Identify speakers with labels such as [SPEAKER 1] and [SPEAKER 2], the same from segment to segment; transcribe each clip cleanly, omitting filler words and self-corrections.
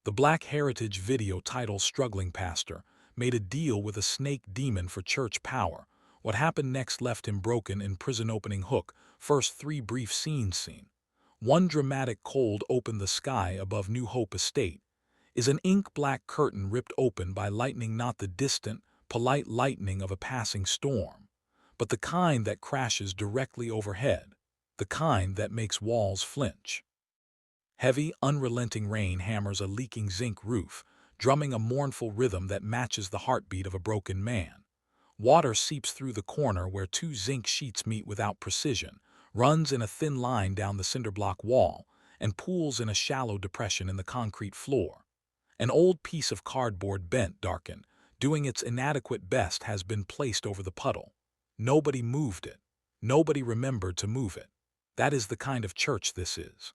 [SPEAKER 1] The Black Heritage video title Struggling Pastor made a deal with a snake demon for church power. What happened next left him broken in prison opening hook. First three brief scenes scene. One dramatic cold open the sky above New Hope Estate. Is an ink-black curtain ripped open by lightning, not the distant, polite lightning of a passing storm, but the kind that crashes directly overhead, the kind that makes walls flinch. Heavy, unrelenting rain hammers a leaking zinc roof, drumming a mournful rhythm that matches the heartbeat of a broken man. Water seeps through the corner where two zinc sheets meet without precision, runs in a thin line down the cinderblock wall, and pools in a shallow depression in the concrete floor. An old piece of cardboard bent, darkened, doing its inadequate best, has been placed over the puddle. Nobody moved it. Nobody remembered to move it. That is the kind of church this is.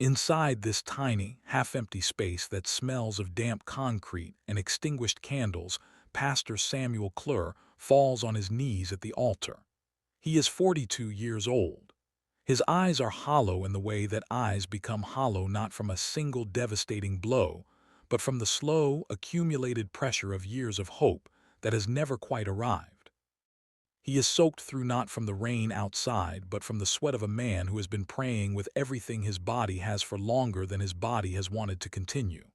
[SPEAKER 1] Inside this tiny, half-empty space that smells of damp concrete and extinguished candles, Pastor Samuel Clure falls on his knees at the altar. He is 42 years old. His eyes are hollow in the way that eyes become hollow not from a single devastating blow, but from the slow, accumulated pressure of years of hope that has never quite arrived. He is soaked through not from the rain outside, but from the sweat of a man who has been praying with everything his body has for longer than his body has wanted to continue.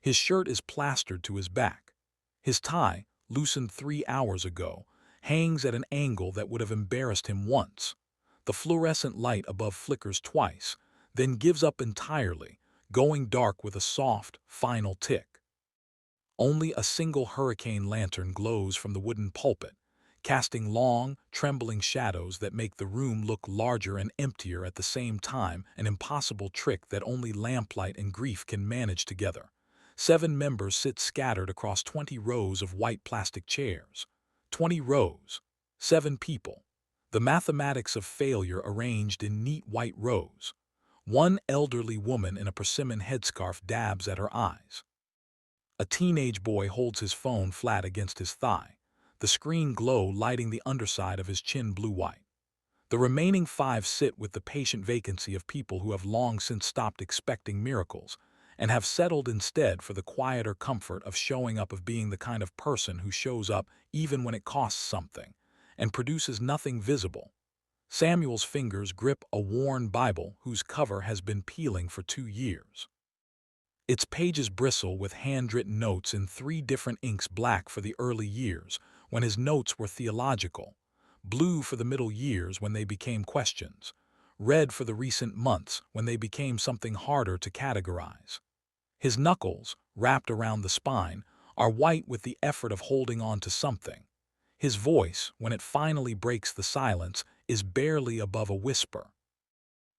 [SPEAKER 1] His shirt is plastered to his back. His tie, loosened 3 hours ago, hangs at an angle that would have embarrassed him once. The fluorescent light above flickers twice, then gives up entirely, going dark with a soft, final tick. Only a single hurricane lantern glows from the wooden pulpit, casting long, trembling shadows that make the room look larger and emptier at the same time, an impossible trick that only lamplight and grief can manage together. 7 members sit scattered across 20 rows of white plastic chairs. 20 rows. 7 people. The mathematics of failure arranged in neat white rows. One elderly woman in a persimmon headscarf dabs at her eyes. A teenage boy holds his phone flat against his thigh, the screen glow lighting the underside of his chin blue-white. The remaining 5 sit with the patient vacancy of people who have long since stopped expecting miracles and have settled instead for the quieter comfort of showing up, of being the kind of person who shows up even when it costs something and produces nothing visible. Samuel's fingers grip a worn Bible whose cover has been peeling for 2 years. Its pages bristle with handwritten notes in 3 different inks: black for the early years, when his notes were theological; blue for the middle years, when they became questions; red for the recent months, when they became something harder to categorize. His knuckles, wrapped around the spine, are white with the effort of holding on to something. His voice, when it finally breaks the silence, is barely above a whisper.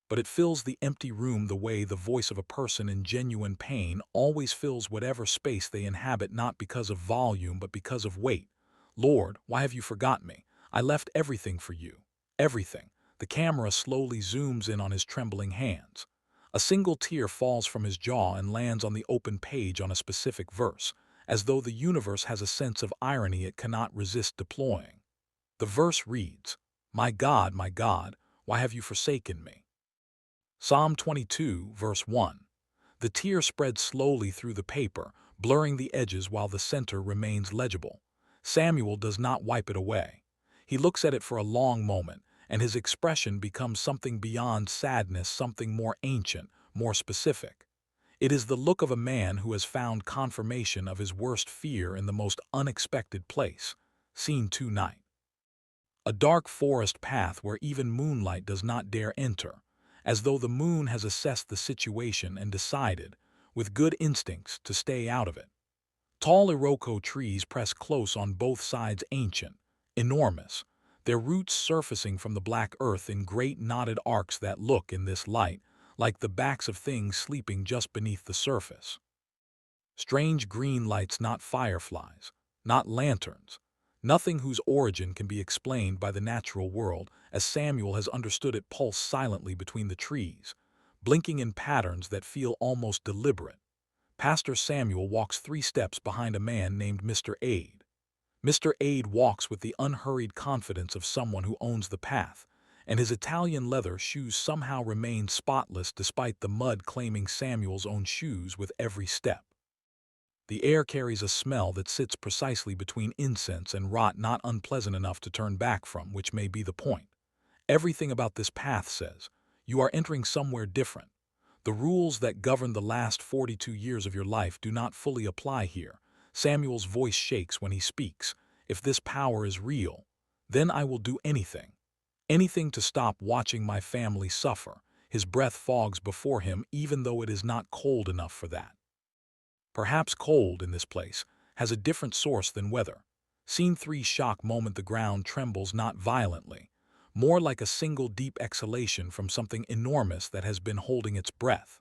[SPEAKER 1] But it fills the empty room the way the voice of a person in genuine pain always fills whatever space they inhabit, not because of volume but because of weight. Lord, why have you forgotten me? I left everything for you. Everything. The camera slowly zooms in on his trembling hands. A single tear falls from his jaw and lands on the open page on a specific verse, as though the universe has a sense of irony it cannot resist deploying. The verse reads, my God, why have you forsaken me?" Psalm 22, verse 1. The tear spreads slowly through the paper, blurring the edges while the center remains legible. Samuel does not wipe it away. He looks at it for a long moment, and his expression becomes something beyond sadness, something more ancient, more specific. It is the look of a man who has found confirmation of his worst fear in the most unexpected place. Scene 2, night. A dark forest path where even moonlight does not dare enter, as though the moon has assessed the situation and decided, with good instincts, to stay out of it. Tall Iroko trees press close on both sides, ancient, enormous, their roots surfacing from the black earth in great knotted arcs that look, in this light, like the backs of things sleeping just beneath the surface. Strange green lights, not fireflies, not lanterns, nothing whose origin can be explained by the natural world, as Samuel has understood it, pulse silently between the trees, blinking in patterns that feel almost deliberate. Pastor Samuel walks 3 steps behind a man named Mr. Aid. Mr. Aid walks with the unhurried confidence of someone who owns the path, and his Italian leather shoes somehow remained spotless despite the mud claiming Samuel's own shoes with every step. The air carries a smell that sits precisely between incense and rot, not unpleasant enough to turn back from, which may be the point. Everything about this path says, you are entering somewhere different. The rules that govern the last 42 years of your life do not fully apply here. Samuel's voice shakes when he speaks. If this power is real, then I will do anything. Anything to stop watching my family suffer. His breath fogs before him even though it is not cold enough for that. Perhaps cold in this place has a different source than weather. Scene 3 shock moment. The ground trembles not violently, more like a single deep exhalation from something enormous that has been holding its breath.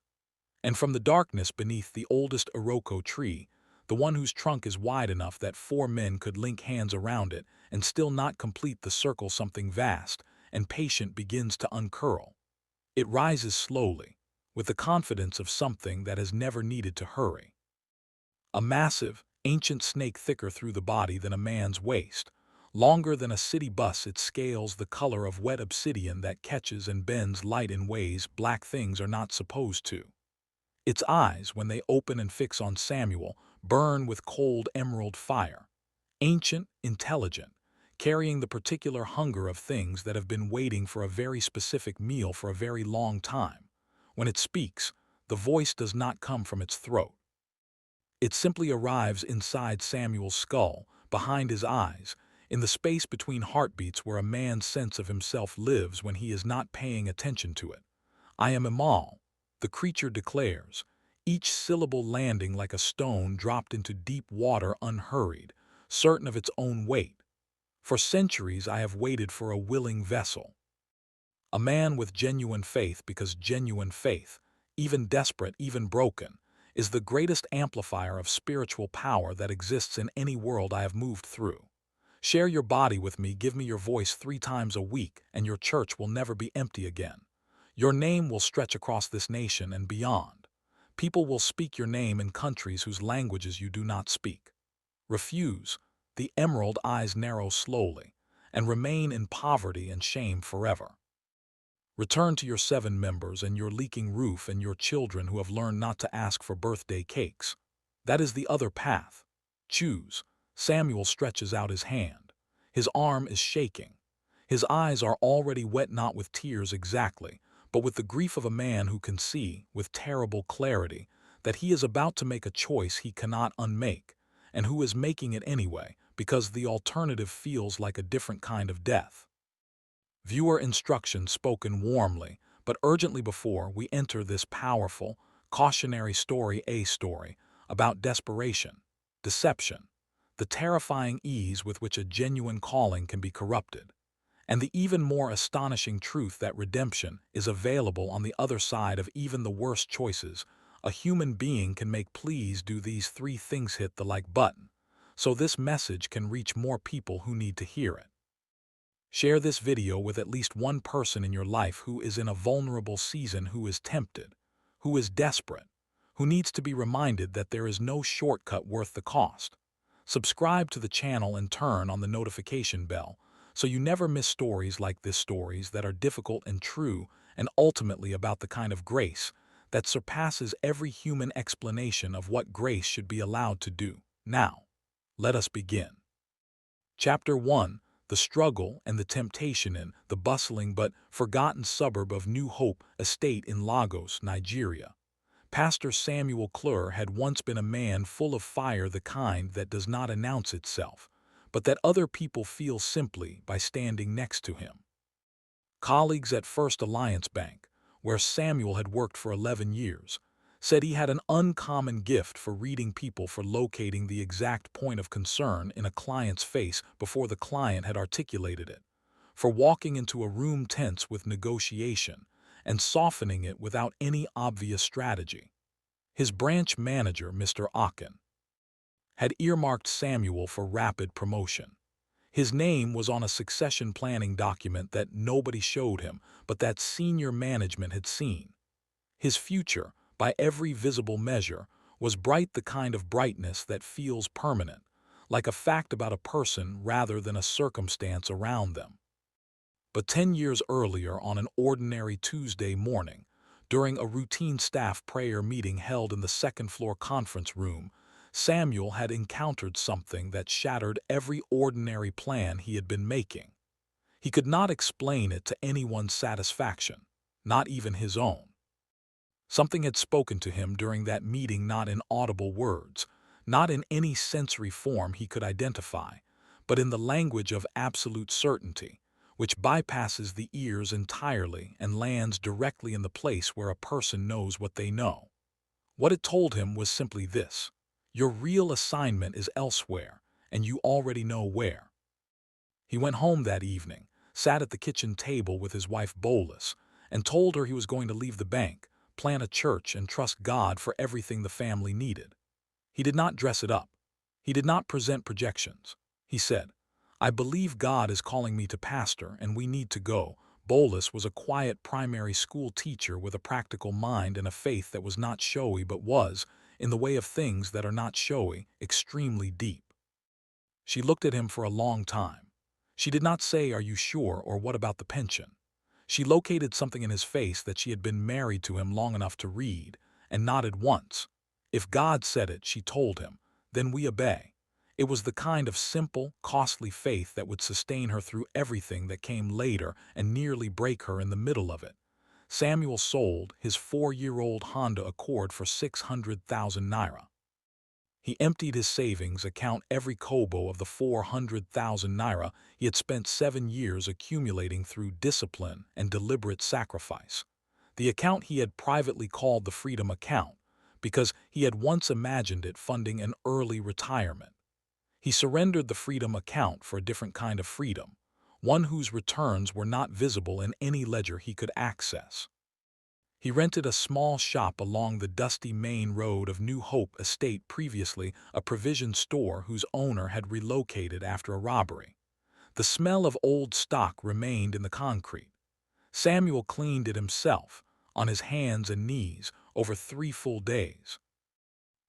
[SPEAKER 1] And from the darkness beneath the oldest Iroko tree, the one whose trunk is wide enough that 4 men could link hands around it and still not complete the circle, something vast and patient begins to uncurl. It rises slowly, with the confidence of something that has never needed to hurry. A massive, ancient snake thicker through the body than a man's waist. Longer than a city bus, its scales the color of wet obsidian that catches and bends light in ways black things are not supposed to. Its eyes, when they open and fix on Samuel, burn with cold emerald fire. Ancient, intelligent, carrying the particular hunger of things that have been waiting for a very specific meal for a very long time. When it speaks, the voice does not come from its throat. It simply arrives inside Samuel's skull, behind his eyes, in the space between heartbeats where a man's sense of himself lives when he is not paying attention to it. I am Imol, the creature declares, each syllable landing like a stone dropped into deep water unhurried, certain of its own weight. For centuries I have waited for a willing vessel. A man with genuine faith, because genuine faith, even desperate, even broken, is the greatest amplifier of spiritual power that exists in any world I have moved through. Share your body with me, give me your voice 3 times a week, and your church will never be empty again. Your name will stretch across this nation and beyond. People will speak your name in countries whose languages you do not speak. Refuse, the emerald eyes narrow slowly, and remain in poverty and shame forever. Return to your 7 members and your leaking roof and your children who have learned not to ask for birthday cakes. That is the other path. Choose. Samuel stretches out his hand. His arm is shaking. His eyes are already wet, not with tears exactly, but with the grief of a man who can see, with terrible clarity, that he is about to make a choice he cannot unmake, and who is making it anyway, because the alternative feels like a different kind of death. Viewer instruction spoken warmly, but urgently before we enter this powerful, cautionary story, a story about desperation, deception, the terrifying ease with which a genuine calling can be corrupted, and the even more astonishing truth that redemption is available on the other side of even the worst choices. A human being can make. Please do these 3 things. Hit the like button, so this message can reach more people who need to hear it. Share this video with at least one person in your life who is in a vulnerable season, who is tempted, who is desperate, who needs to be reminded that there is no shortcut worth the cost. Subscribe to the channel and turn on the notification bell so you never miss stories like this, stories that are difficult and true, and ultimately about the kind of grace that surpasses every human explanation of what grace should be allowed to do. Now, let us begin. Chapter 1. The struggle and the temptation in the bustling but forgotten suburb of New Hope Estate in Lagos, Nigeria. Pastor Samuel Clure had once been a man full of fire, the kind that does not announce itself, but that other people feel simply by standing next to him. Colleagues at First Alliance Bank, where Samuel had worked for 11 years, said he had an uncommon gift for reading people, for locating the exact point of concern in a client's face before the client had articulated it, for walking into a room tense with negotiation and softening it without any obvious strategy. His branch manager, Mr. Akin, had earmarked Samuel for rapid promotion. His name was on a succession planning document that nobody showed him, but that senior management had seen. His future, by every visible measure, was bright, the kind of brightness that feels permanent, like a fact about a person rather than a circumstance around them. But 10 years earlier, on an ordinary Tuesday morning, during a routine staff prayer meeting held in the second-floor conference room, Samuel had encountered something that shattered every ordinary plan he had been making. He could not explain it to anyone's satisfaction, not even his own. Something had spoken to him during that meeting, not in audible words, not in any sensory form he could identify, but in the language of absolute certainty, which bypasses the ears entirely and lands directly in the place where a person knows what they know. What it told him was simply this: your real assignment is elsewhere, and you already know where. He went home that evening, sat at the kitchen table with his wife Bolus, and told her he was going to leave the bank, plant a church, and trust God for everything the family needed. He did not dress it up. He did not present projections. He said, "I believe God is calling me to pastor, and we need to go." Bolus was a quiet primary school teacher with a practical mind and a faith that was not showy but was, in the way of things that are not showy, extremely deep. She looked at him for a long time. She did not say, "Are you sure?" or "What about the pension?" She located something in his face that she had been married to him long enough to read, and nodded once. If God said it, she told him, then we obey. It was the kind of simple, costly faith that would sustain her through everything that came later and nearly break her in the middle of it. Samuel sold his 4-year-old Honda Accord for 600,000 naira. He emptied his savings account, every kobo of the 400,000 naira he had spent 7 years accumulating through discipline and deliberate sacrifice. The account he had privately called the Freedom Account, because he had once imagined it funding an early retirement. He surrendered the Freedom Account for a different kind of freedom, one whose returns were not visible in any ledger he could access. He rented a small shop along the dusty main road of New Hope Estate, previously a provision store whose owner had relocated after a robbery. The smell of old stock remained in the concrete. Samuel cleaned it himself, on his hands and knees, over 3 full days.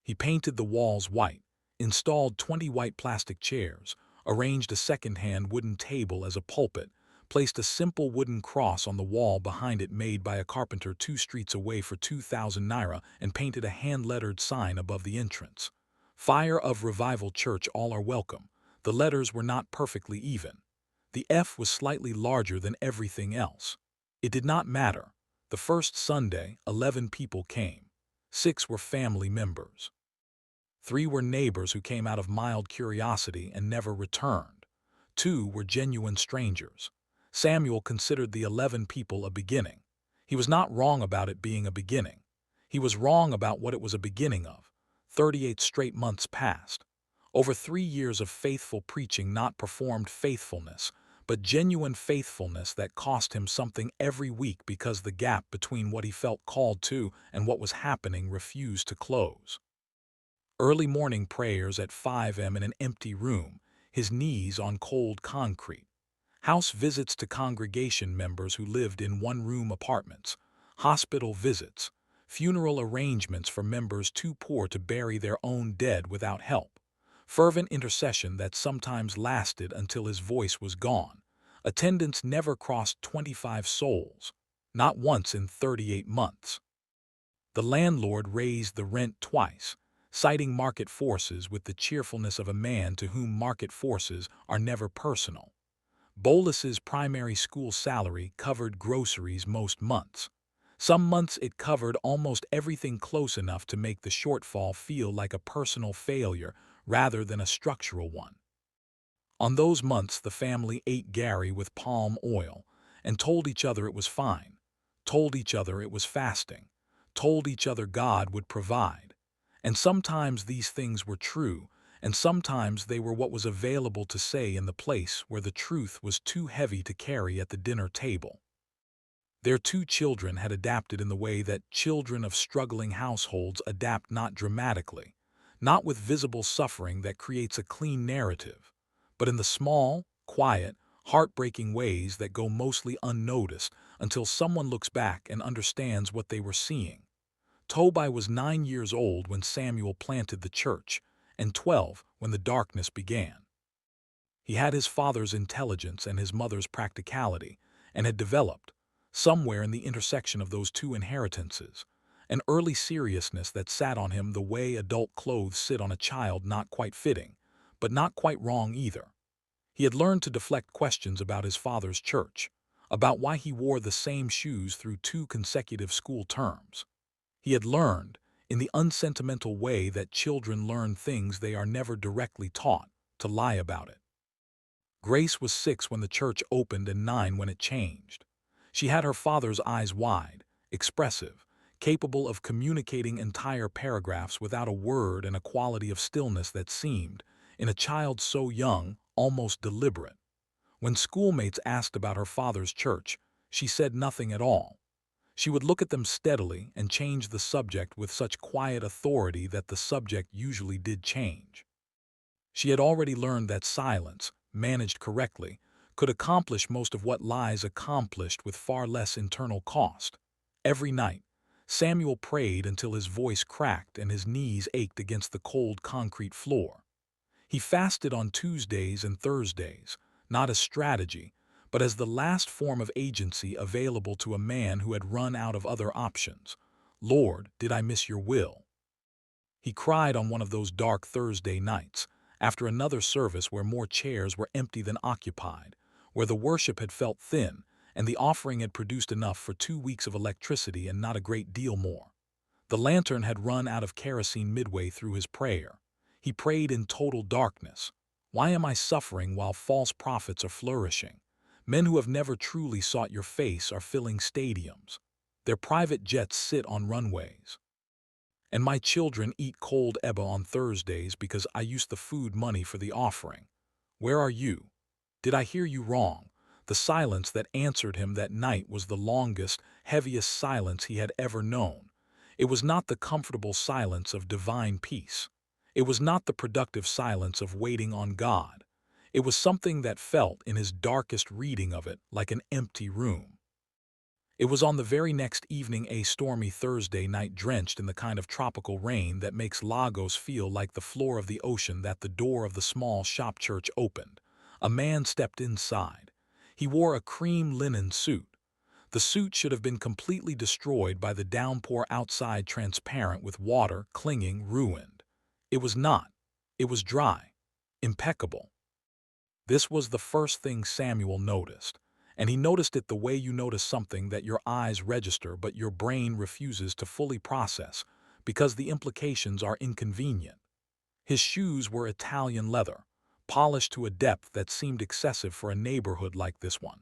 [SPEAKER 1] He painted the walls white, installed 20 white plastic chairs, arranged a second-hand wooden table as a pulpit, placed a simple wooden cross on the wall behind it made by a carpenter 2 streets away for 2,000 naira, and painted a hand-lettered sign above the entrance. Fire of Revival Church, all are welcome. The letters were not perfectly even. The F was slightly larger than everything else. It did not matter. The first Sunday, 11 people came. 6 were family members. 3 were neighbors who came out of mild curiosity and never returned. 2 were genuine strangers. Samuel considered the 11 people a beginning. He was not wrong about it being a beginning. He was wrong about what it was a beginning of. 38 straight months passed. Over 3 years of faithful preaching, not performed faithfulness, but genuine faithfulness that cost him something every week because the gap between what he felt called to and what was happening refused to close. Early morning prayers at 5 a.m. in an empty room, his knees on cold concrete. House visits to congregation members who lived in one-room apartments. Hospital visits. Funeral arrangements for members too poor to bury their own dead without help. Fervent intercession that sometimes lasted until his voice was gone. Attendance never crossed 25 souls. Not once in 38 months. The landlord raised the rent twice, citing market forces with the cheerfulness of a man to whom market forces are never personal. Bolus's primary school salary covered groceries most months. Some months it covered almost everything, close enough to make the shortfall feel like a personal failure rather than a structural one. On those months the family ate Gary with palm oil and told each other it was fine, told each other it was fasting, told each other God would provide. And sometimes these things were true, and sometimes they were what was available to say in the place where the truth was too heavy to carry at the dinner table. Their 2 children had adapted in the way that children of struggling households adapt, not dramatically, not with visible suffering that creates a clean narrative, but in the small, quiet, heartbreaking ways that go mostly unnoticed until someone looks back and understands what they were seeing. Tobi was 9 years old when Samuel planted the church, and 12 when the darkness began. He had his father's intelligence and his mother's practicality, and had developed, somewhere in the intersection of those two inheritances, an early seriousness that sat on him the way adult clothes sit on a child, not quite fitting, but not quite wrong either. He had learned to deflect questions about his father's church, about why he wore the same shoes through 2 consecutive school terms. He had learned, in the unsentimental way that children learn things they are never directly taught, to lie about it. Grace was 6 when the church opened and 9 when it changed. She had her father's eyes wide, expressive, capable of communicating entire paragraphs without a word, and a quality of stillness that seemed, in a child so young, almost deliberate. When schoolmates asked about her father's church, she said nothing at all. She would look at them steadily and change the subject with such quiet authority that the subject usually did change. She had already learned that silence, managed correctly, could accomplish most of what lies accomplished with far less internal cost. Every night, Samuel prayed until his voice cracked and his knees ached against the cold concrete floor. He fasted on Tuesdays and Thursdays, not as strategy, but as the last form of agency available to a man who had run out of other options. Lord, did I miss your will? He cried on one of those dark Thursday nights, after another service where more chairs were empty than occupied, where the worship had felt thin, and the offering had produced enough for 2 weeks of electricity and not a great deal more. The lantern had run out of kerosene midway through his prayer. He prayed in total darkness. Why am I suffering while false prophets are flourishing? Men who have never truly sought your face are filling stadiums. Their private jets sit on runways. And my children eat cold eba on Thursdays because I used the food money for the offering. Where are you? Did I hear you wrong? The silence that answered him that night was the longest, heaviest silence he had ever known. It was not the comfortable silence of divine peace. It was not the productive silence of waiting on God. It was something that felt, in his darkest reading of it, like an empty room. It was on the very next evening, a stormy Thursday night drenched in the kind of tropical rain that makes Lagos feel like the floor of the ocean, that the door of the small shop church opened. A man stepped inside. He wore a cream linen suit. The suit should have been completely destroyed by the downpour outside, transparent with water, clinging, ruined. It was not. It was dry. Impeccable. This was the first thing Samuel noticed. And he noticed it the way you notice something that your eyes register but your brain refuses to fully process because the implications are inconvenient. His shoes were Italian leather, polished to a depth that seemed excessive for a neighborhood like this one,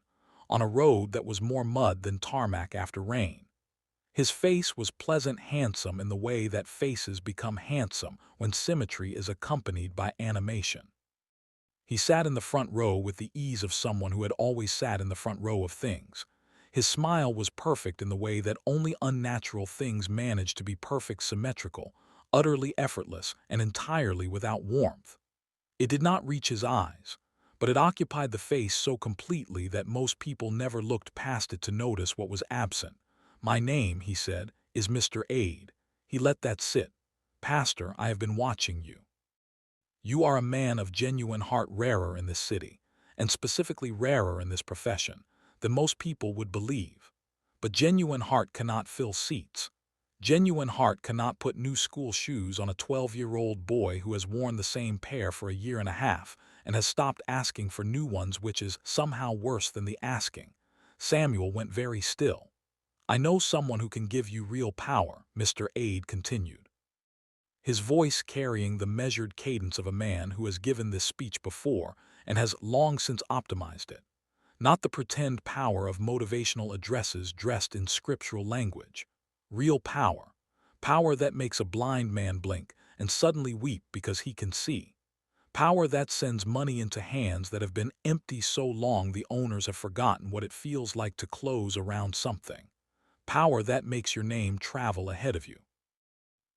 [SPEAKER 1] on a road that was more mud than tarmac after rain. His face was pleasant, handsome in the way that faces become handsome when symmetry is accompanied by animation. He sat in the front row with the ease of someone who had always sat in the front row of things. His smile was perfect in the way that only unnatural things manage to be perfect, symmetrical, utterly effortless, and entirely without warmth. It did not reach his eyes, but it occupied the face so completely that most people never looked past it to notice what was absent. "My name," he said, "is Mr. Aid." He let that sit. "Pastor, I have been watching you. You are a man of genuine heart, rarer in this city, and specifically rarer in this profession, than most people would believe. But genuine heart cannot fill seats. Genuine heart cannot put new school shoes on a 12-year-old boy who has worn the same pair for a year and a half and has stopped asking for new ones, which is somehow worse than the asking." Samuel went very still. "I know someone who can give you real power," Mr. Aid continued, his voice carrying the measured cadence of a man who has given this speech before and has long since optimized it. Not the pretend power of motivational addresses dressed in scriptural language. Real power. Power that makes a blind man blink and suddenly weep because he can see. Power that sends money into hands that have been empty so long the owners have forgotten what it feels like to close around something. Power that makes your name travel ahead of you.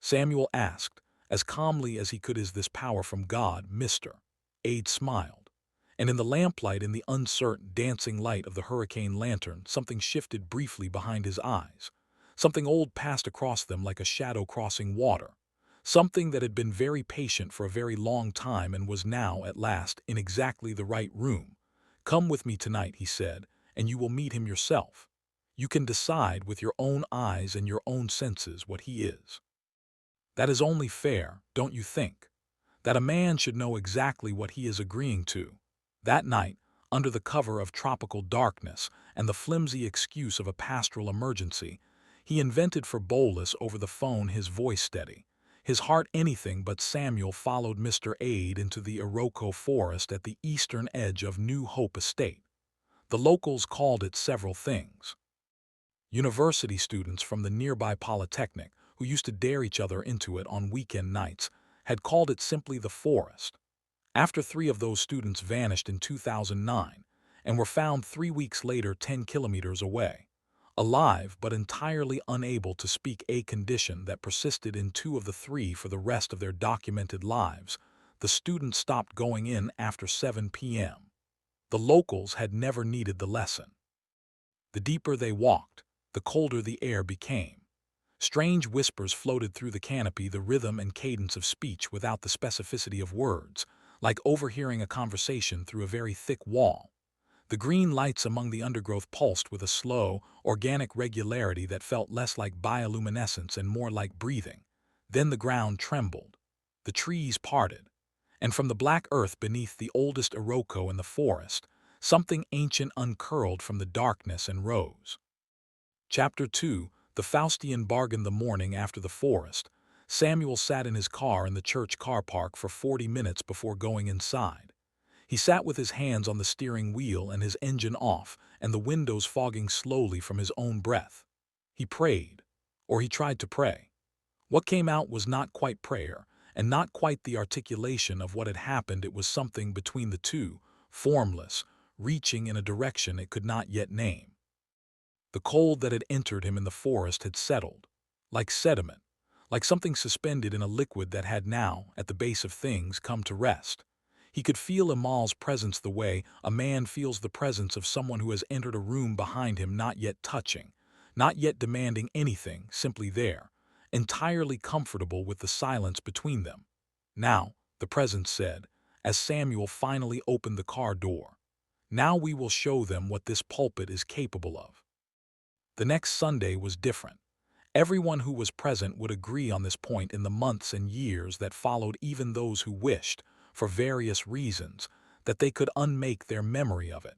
[SPEAKER 1] Samuel asked, as calmly as he could, "Is this power from God, Mr. Aid?" Smiled. And in the lamplight, in the uncertain, dancing light of the hurricane lantern, something shifted briefly behind his eyes. Something old passed across them like a shadow crossing water. Something that had been very patient for a very long time and was now, at last, in exactly the right room. "Come with me tonight," he said, and you will meet him yourself. You can decide with your own eyes and your own senses what he is. That is only fair, don't you think? That a man should know exactly what he is agreeing to. That night, under the cover of tropical darkness and the flimsy excuse of a pastoral emergency, he invented for Bolus over the phone his voice steady. His heart anything but Samuel followed Mr. Aid into the Iroko forest at the eastern edge of New Hope Estate. The locals called it several things. University students from the nearby Polytechnic, who used to dare each other into it on weekend nights, had called it simply the forest. After 3 of those students vanished in 2009 and were found 3 weeks later 10 kilometers away, alive but entirely unable to speak, a condition that persisted in 2 of the 3 for the rest of their documented lives, the students stopped going in after 7 p.m. The locals had never needed the lesson. The deeper they walked, the colder the air became. Strange whispers floated through the canopy, the rhythm and cadence of speech without the specificity of words, like overhearing a conversation through a very thick wall. The green lights among the undergrowth pulsed with a slow, organic regularity that felt less like bioluminescence and more like breathing. Then the ground trembled. The trees parted. And from the black earth beneath the oldest Iroko in the forest, something ancient uncurled from the darkness and rose. Chapter 2. The Faustian bargain. The morning after the forest, Samuel sat in his car in the church car park for 40 minutes before going inside. He sat with his hands on the steering wheel and his engine off and the windows fogging slowly from his own breath. He prayed, or he tried to pray. What came out was not quite prayer, and not quite the articulation of what had happened. It was something between the two, formless, reaching in a direction it could not yet name. The cold that had entered him in the forest had settled, like sediment, like something suspended in a liquid that had now, at the base of things, come to rest. He could feel Imol's presence the way a man feels the presence of someone who has entered a room behind him, not yet touching, not yet demanding anything, simply there, entirely comfortable with the silence between them. Now, the presence said, as Samuel finally opened the car door, now we will show them what this pulpit is capable of. The next Sunday was different. Everyone who was present would agree on this point in the months and years that followed, even those who wished, for various reasons, that they could unmake their memory of it.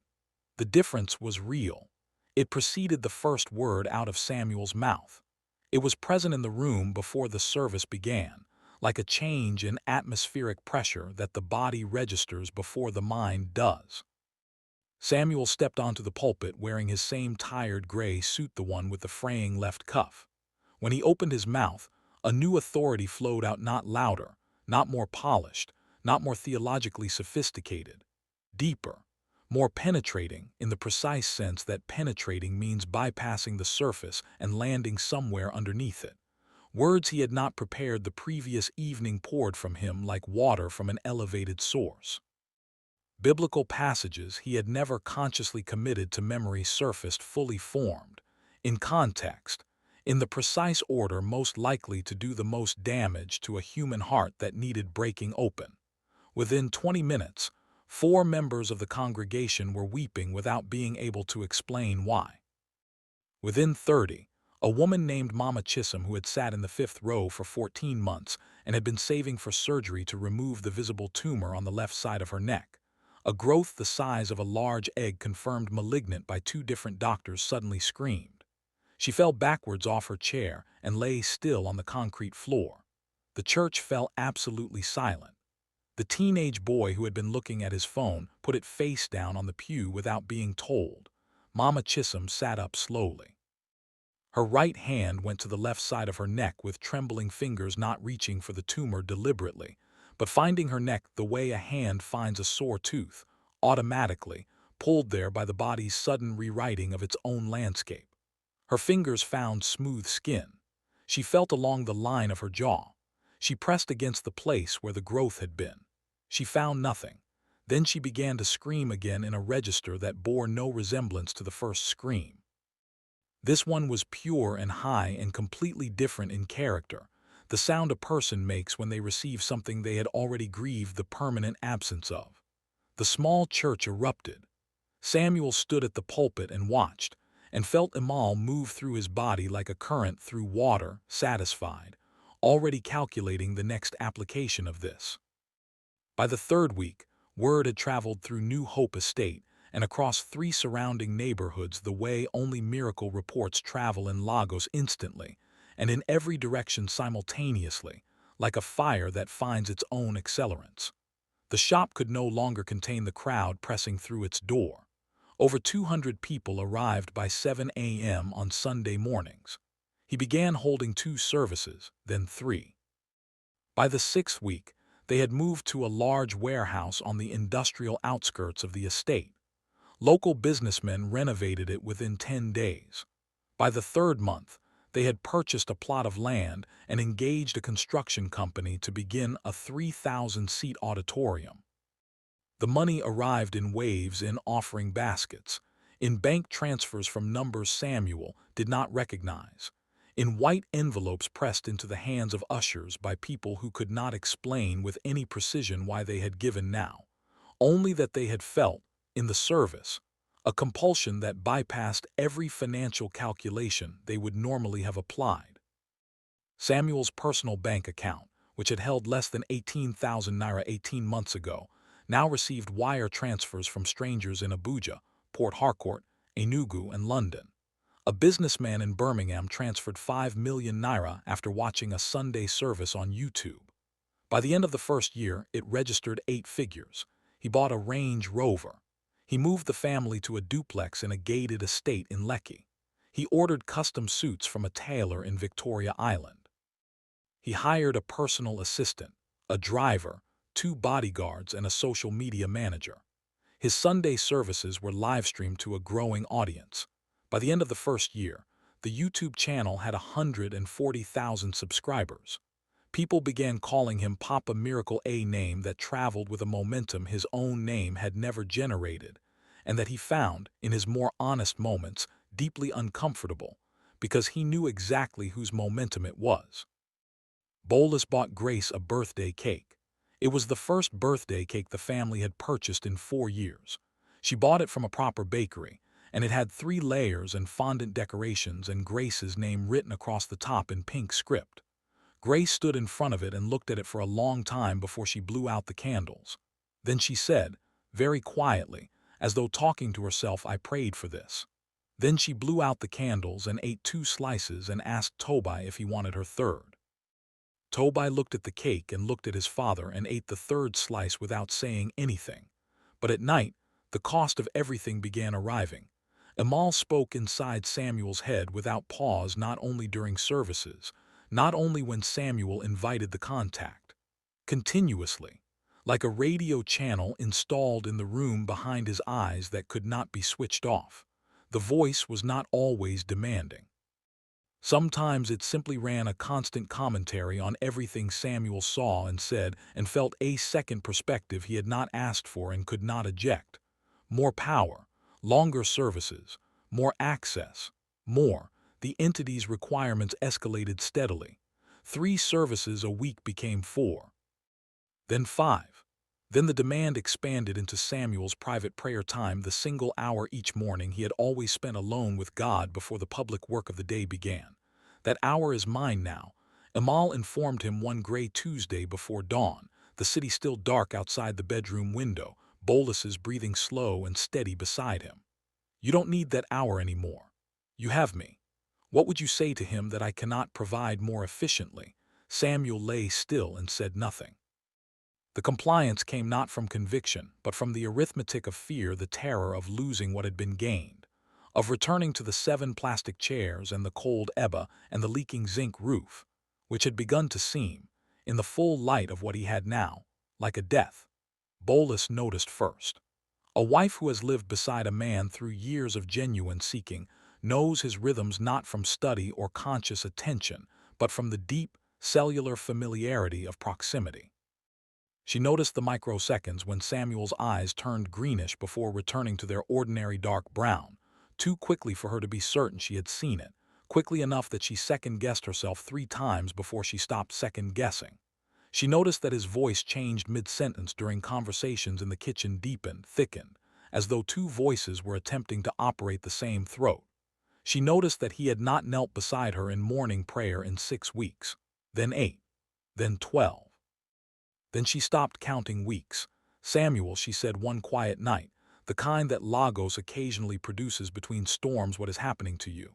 [SPEAKER 1] The difference was real. It preceded the first word out of Samuel's mouth. It was present in the room before the service began, like a change in atmospheric pressure that the body registers before the mind does. Samuel stepped onto the pulpit wearing his same tired gray suit, the one with the fraying left cuff. When he opened his mouth, a new authority flowed out, not louder, not more polished, not more theologically sophisticated, deeper, more penetrating, in the precise sense that penetrating means bypassing the surface and landing somewhere underneath it. Words he had not prepared the previous evening poured from him like water from an elevated source. Biblical passages he had never consciously committed to memory surfaced fully formed, in context, in the precise order most likely to do the most damage to a human heart that needed breaking open. Within 20 minutes, 4 members of the congregation were weeping without being able to explain why. Within 30, a woman named Mama Chisholm, who had sat in the 5th row for 14 months and had been saving for surgery to remove the visible tumor on the left side of her neck, a growth the size of a large egg confirmed malignant by 2 different doctors, suddenly screamed. She fell backwards off her chair and lay still on the concrete floor. The church fell absolutely silent. The teenage boy who had been looking at his phone put it face down on the pew without being told. Mama Chisholm sat up slowly. Her right hand went to the left side of her neck with trembling fingers, not reaching for the tumor deliberately, but finding her neck the way a hand finds a sore tooth, automatically, pulled there by the body's sudden rewriting of its own landscape. Her fingers found smooth skin. She felt along the line of her jaw. She pressed against the place where the growth had been. She found nothing. Then she began to scream again in a register that bore no resemblance to the first scream. This one was pure and high and completely different in character, the sound a person makes when they receive something they had already grieved the permanent absence of. The small church erupted. Samuel stood at the pulpit and watched, and felt Imol move through his body like a current through water, satisfied, already calculating the next application of this. By the third week, word had traveled through New Hope Estate and across 3 surrounding neighborhoods the way only miracle reports travel in Lagos instantly, and in every direction simultaneously, like a fire that finds its own accelerants. The shop could no longer contain the crowd pressing through its door. Over 200 people arrived by 7 a.m. on Sunday mornings. He began holding 2 services, then 3. By the 6th week, they had moved to a large warehouse on the industrial outskirts of the estate. Local businessmen renovated it within 10 days. By the 3rd month, they had purchased a plot of land and engaged a construction company to begin a 3,000-seat auditorium. The money arrived in waves in offering baskets, in bank transfers from numbers Samuel did not recognize, in white envelopes pressed into the hands of ushers by people who could not explain with any precision why they had given now, only that they had felt, in the service, a compulsion that bypassed every financial calculation they would normally have applied. Samuel's personal bank account, which had held less than 18,000 naira 18 months ago, now received wire transfers from strangers in Abuja, Port Harcourt, Enugu, and London. A businessman in Birmingham transferred 5 million naira after watching a Sunday service on YouTube. By the end of the first year, it registered 8 figures. He bought a Range Rover. He moved the family to a duplex in a gated estate in Lekki. He ordered custom suits from a tailor in Victoria Island. He hired a personal assistant, a driver, 2 bodyguards, and a social media manager. His Sunday services were live-streamed to a growing audience. By the end of the first year, the YouTube channel had 140,000 subscribers. People began calling him Papa Miracle, a name that traveled with a momentum his own name had never generated, and that he found, in his more honest moments, deeply uncomfortable, because he knew exactly whose momentum it was. Bolus bought Grace a birthday cake. It was the first birthday cake the family had purchased in 4 years. She bought it from a proper bakery, and it had 3 layers and fondant decorations and Grace's name written across the top in pink script. Grace stood in front of it and looked at it for a long time before she blew out the candles. Then she said, very quietly, as though talking to herself, "I prayed for this." Then she blew out the candles and ate 2 slices and asked Tobai if he wanted her third. Tobai looked at the cake and looked at his father and ate the 3rd slice without saying anything. But at night, the cost of everything began arriving. Imol spoke inside Samuel's head without pause, not only during services, not only when Samuel invited the contact. Continuously, like a radio channel installed in the room behind his eyes that could not be switched off. The voice was not always demanding. Sometimes it simply ran a constant commentary on everything Samuel saw and said and felt, a second perspective he had not asked for and could not eject. More power, longer services, more access, more. The entity's requirements escalated steadily. 3 services a week became 4. Then 5. Then the demand expanded into Samuel's private prayer time, the single hour each morning he had always spent alone with God before the public work of the day began. "That hour is mine now," Imol informed him one gray Tuesday before dawn, the city still dark outside the bedroom window, Bolus's breathing slow and steady beside him. "You don't need that hour anymore. You have me." What would you say to him that I cannot provide more efficiently? Samuel lay still and said nothing. The compliance came not from conviction, but from the arithmetic of fear, the terror of losing what had been gained, of returning to the 7 plastic chairs and the cold Eba and the leaking zinc roof, which had begun to seem, in the full light of what he had now, like a death. Bolus noticed first. A wife who has lived beside a man through years of genuine seeking knows his rhythms not from study or conscious attention, but from the deep, cellular familiarity of proximity. She noticed the microseconds when Samuel's eyes turned greenish before returning to their ordinary dark brown, too quickly for her to be certain she had seen it, quickly enough that she second-guessed herself 3 times before she stopped second-guessing. She noticed that his voice changed mid-sentence during conversations in the kitchen, deepened, thickened, as though two voices were attempting to operate the same throat. She noticed that he had not knelt beside her in morning prayer in 6 weeks, then 8, then 12. Then she stopped counting weeks. "Samuel," she said one quiet night, "the kind that Lagos occasionally produces between storms, what is happening to you?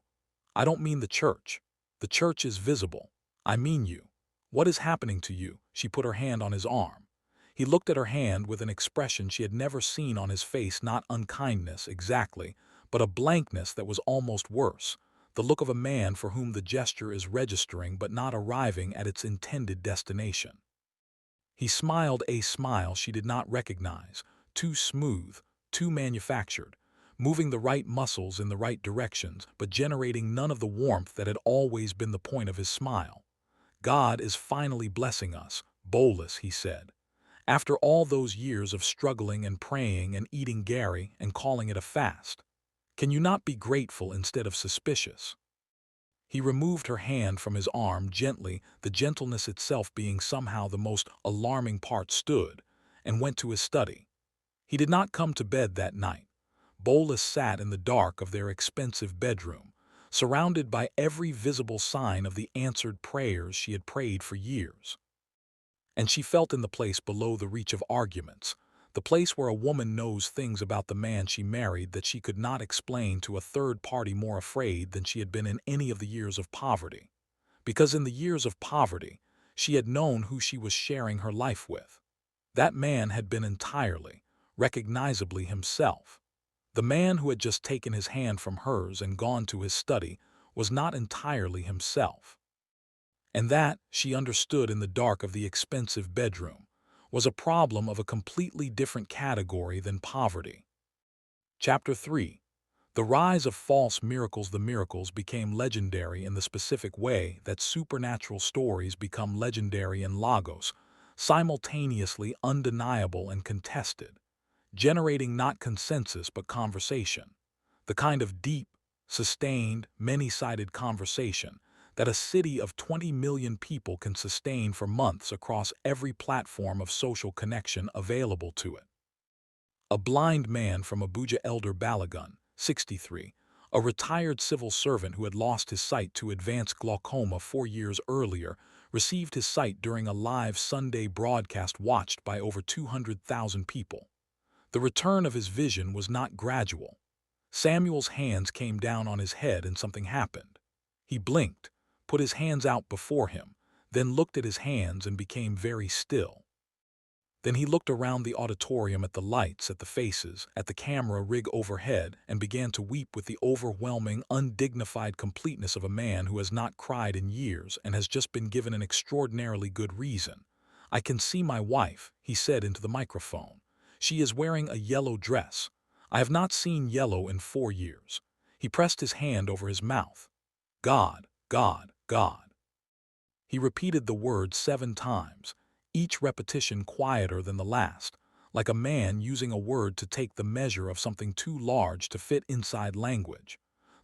[SPEAKER 1] I don't mean the church. The church is visible. I mean you. What is happening to you?" She put her hand on his arm. He looked at her hand with an expression she had never seen on his face, not unkindness exactly, but a blankness that was almost worse, the look of a man for whom the gesture is registering but not arriving at its intended destination. He smiled a smile she did not recognize, too smooth, too manufactured, moving the right muscles in the right directions, but generating none of the warmth that had always been the point of his smile. "God is finally blessing us, Bolus," he said. "After all those years of struggling and praying and eating Gary and calling it a fast. Can you not be grateful instead of suspicious?" He removed her hand from his arm gently, the gentleness itself being somehow the most alarming part, stood, and went to his study. He did not come to bed that night. Bolus sat in the dark of their expensive bedroom, surrounded by every visible sign of the answered prayers she had prayed for years. And she felt in the place below the reach of arguments, the place where a woman knows things about the man she married that she could not explain to a third party, more afraid than she had been in any of the years of poverty. Because in the years of poverty, she had known who she was sharing her life with. That man had been entirely, recognizably himself. The man who had just taken his hand from hers and gone to his study was not entirely himself. And that, she understood in the dark of the expensive bedroom, was a problem of a completely different category than poverty. Chapter 3. The rise of false miracles. The miracles became legendary in the specific way that supernatural stories become legendary in Lagos, simultaneously undeniable and contested, generating not consensus but conversation, the kind of deep, sustained, many-sided conversation that a city of 20 million people can sustain for months across every platform of social connection available to it. A blind man from Abuja, Elder Balagun, 63, a retired civil servant who had lost his sight to advanced glaucoma 4 years earlier, received his sight during a live Sunday broadcast watched by over 200,000 people. The return of his vision was not gradual. Samuel's hands came down on his head and something happened. He blinked, put his hands out before him, then looked at his hands and became very still. Then he looked around the auditorium at the lights, at the faces, at the camera rig overhead, and began to weep with the overwhelming, undignified completeness of a man who has not cried in years and has just been given an extraordinarily good reason. "I can see my wife," he said into the microphone. "She is wearing a yellow dress. I have not seen yellow in 4 years." He pressed his hand over his mouth. "God, God, God." He repeated the word 7 times, each repetition quieter than the last, like a man using a word to take the measure of something too large to fit inside language.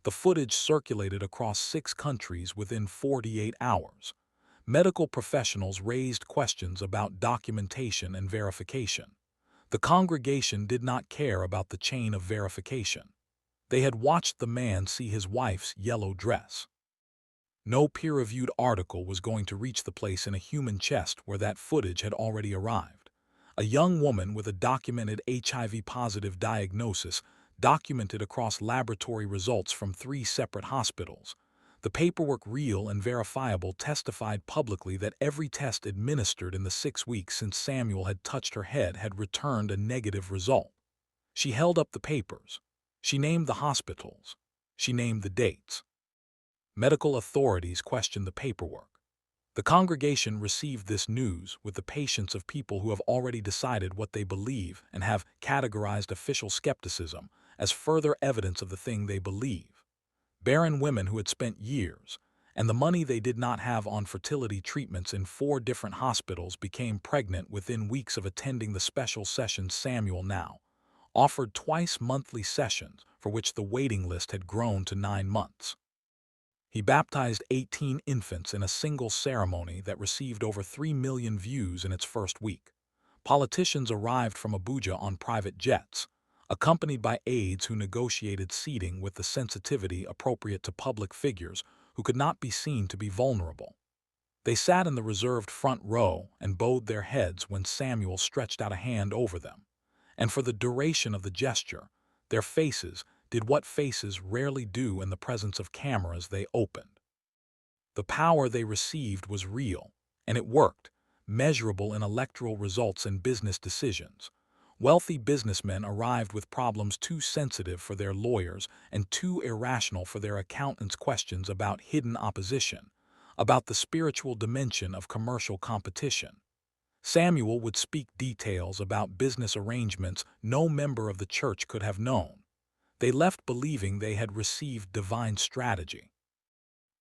[SPEAKER 1] The footage circulated across 6 countries within 48 hours. Medical professionals raised questions about documentation and verification. The congregation did not care about the chain of verification. They had watched the man see his wife's yellow dress. No peer-reviewed article was going to reach the place in a human chest where that footage had already arrived. A young woman with a documented HIV-positive diagnosis, documented across laboratory results from 3 separate hospitals. The paperwork, real and verifiable, testified publicly that every test administered in the 6 weeks since Samuel had touched her head had returned a negative result. She held up the papers. She named the hospitals. She named the dates. Medical authorities questioned the paperwork. The congregation received this news with the patience of people who have already decided what they believe and have categorized official skepticism as further evidence of the thing they believe. Barren women who had spent years and the money they did not have on fertility treatments in 4 different hospitals became pregnant within weeks of attending the special sessions Samuel now offered, twice monthly sessions for which the waiting list had grown to 9 months. He baptized 18 infants in a single ceremony that received over 3 million views in its first week. Politicians arrived from Abuja on private jets. accompanied by aides who negotiated seating with the sensitivity appropriate to public figures who could not be seen to be vulnerable. They sat in the reserved front row and bowed their heads when Samuel stretched out a hand over them. And for the duration of the gesture, their faces did what faces rarely do in the presence of cameras. They opened. The power they received was real, and it worked, measurable in electoral results and business decisions. Wealthy businessmen arrived with problems too sensitive for their lawyers and too irrational for their accountants' questions about hidden opposition, about the spiritual dimension of commercial competition. Samuel would speak details about business arrangements no member of the church could have known. They left believing they had received divine strategy.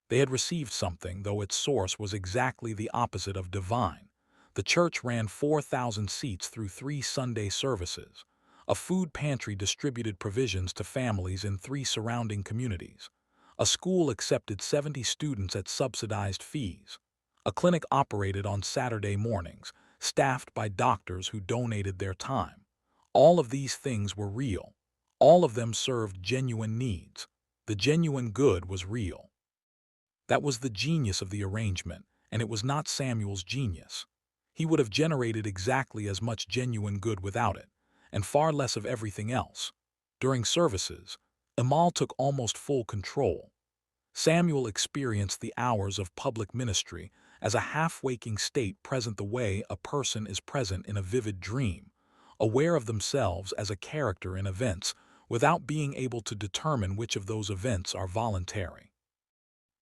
[SPEAKER 1] They had received something, though its source was exactly the opposite of divine. The church ran 4,000 seats through 3 Sunday services. A food pantry distributed provisions to families in 3 surrounding communities. A school accepted 70 students at subsidized fees. A clinic operated on Saturday mornings, staffed by doctors who donated their time. All of these things were real. All of them served genuine needs. The genuine good was real. That was the genius of the arrangement, and it was not Samuel's genius. He would have generated exactly as much genuine good without it, and far less of everything else. During services, Imol took almost full control. Samuel experienced the hours of public ministry as a half-waking state present the way a person is present in a vivid dream, aware of themselves as a character in events without being able to determine which of those events are voluntary.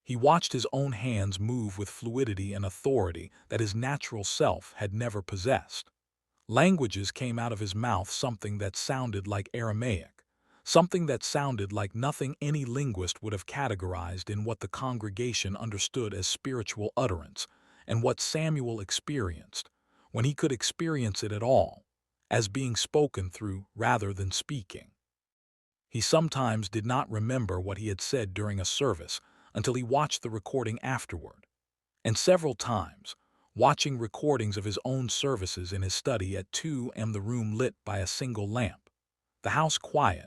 [SPEAKER 1] He watched his own hands move with fluidity and authority that his natural self had never possessed. Languages came out of his mouth, something that sounded like Aramaic, something that sounded like nothing any linguist would have categorized in what the congregation understood as spiritual utterance, and what Samuel experienced, when he could experience it at all, as being spoken through rather than speaking. He sometimes did not remember what he had said during a service until he watched the recording afterward. And several times, watching recordings of his own services in his study at 2 a.m., the room lit by a single lamp, the house quiet,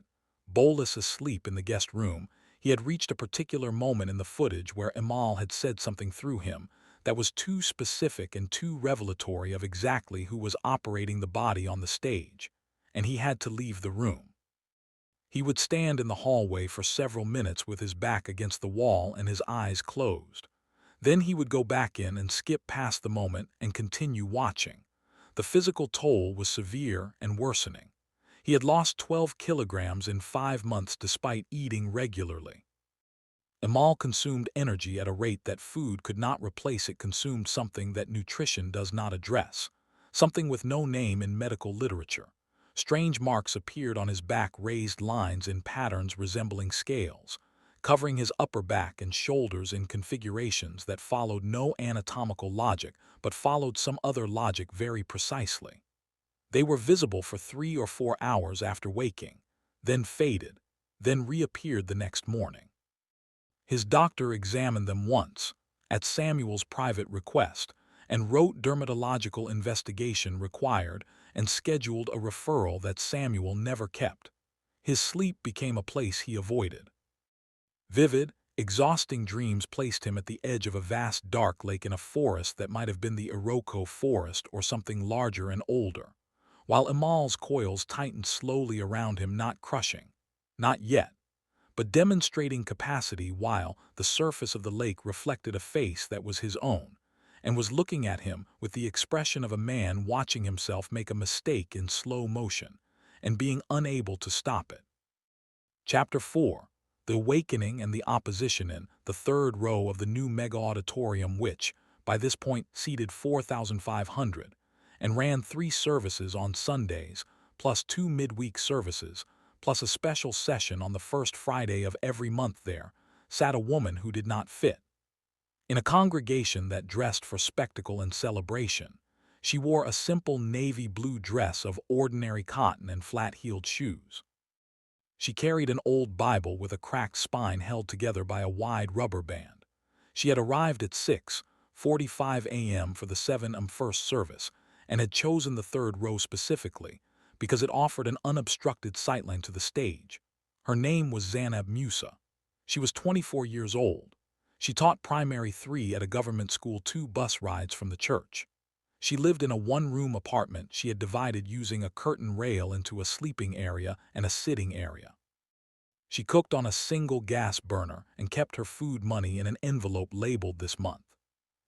[SPEAKER 1] Bolus asleep in the guest room, he had reached a particular moment in the footage where Imol had said something through him that was too specific and too revelatory of exactly who was operating the body on the stage, and he had to leave the room. He would stand in the hallway for several minutes with his back against the wall and his eyes closed. Then he would go back in and skip past the moment and continue watching. The physical toll was severe and worsening. He had lost 12 kilograms in 5 months despite eating regularly. Imol consumed energy at a rate that food could not replace. It consumed something that nutrition does not address, something with no name in medical literature. Strange marks appeared on his back, raised lines in patterns resembling scales, covering his upper back and shoulders in configurations that followed no anatomical logic but followed some other logic very precisely. They were visible for 3 or 4 hours after waking, then faded, then reappeared the next morning. His doctor examined them once, at Samuel's private request, and wrote dermatological investigation required and scheduled a referral that Samuel never kept. His sleep became a place he avoided. Vivid, exhausting dreams placed him at the edge of a vast dark lake in a forest that might have been the Iroko forest or something larger and older, while Imol's coils tightened slowly around him, not crushing, not yet, but demonstrating capacity, while the surface of the lake reflected a face that was his own, and was looking at him with the expression of a man watching himself make a mistake in slow motion, and being unable to stop it. Chapter 4. The Awakening and the Opposition. In the third row of the new mega-auditorium, which, by this point, seated 4,500, and ran 3 services on Sundays, plus 2 midweek services, plus a special session on the first Friday of every month, there sat a woman who did not fit. In a congregation that dressed for spectacle and celebration, she wore a simple navy blue dress of ordinary cotton and flat-heeled shoes. She carried an old Bible with a cracked spine held together by a wide rubber band. She had arrived at 6:45 a.m. for the 7 a.m. first service, and had chosen the third row specifically because it offered an unobstructed sightline to the stage. Her name was Zanab Musa. She was 24 years old. She taught primary 3 at a government school 2 bus rides from the church. She lived in a one-room apartment she had divided using a curtain rail into a sleeping area and a sitting area. She cooked on a single gas burner and kept her food money in an envelope labeled this month.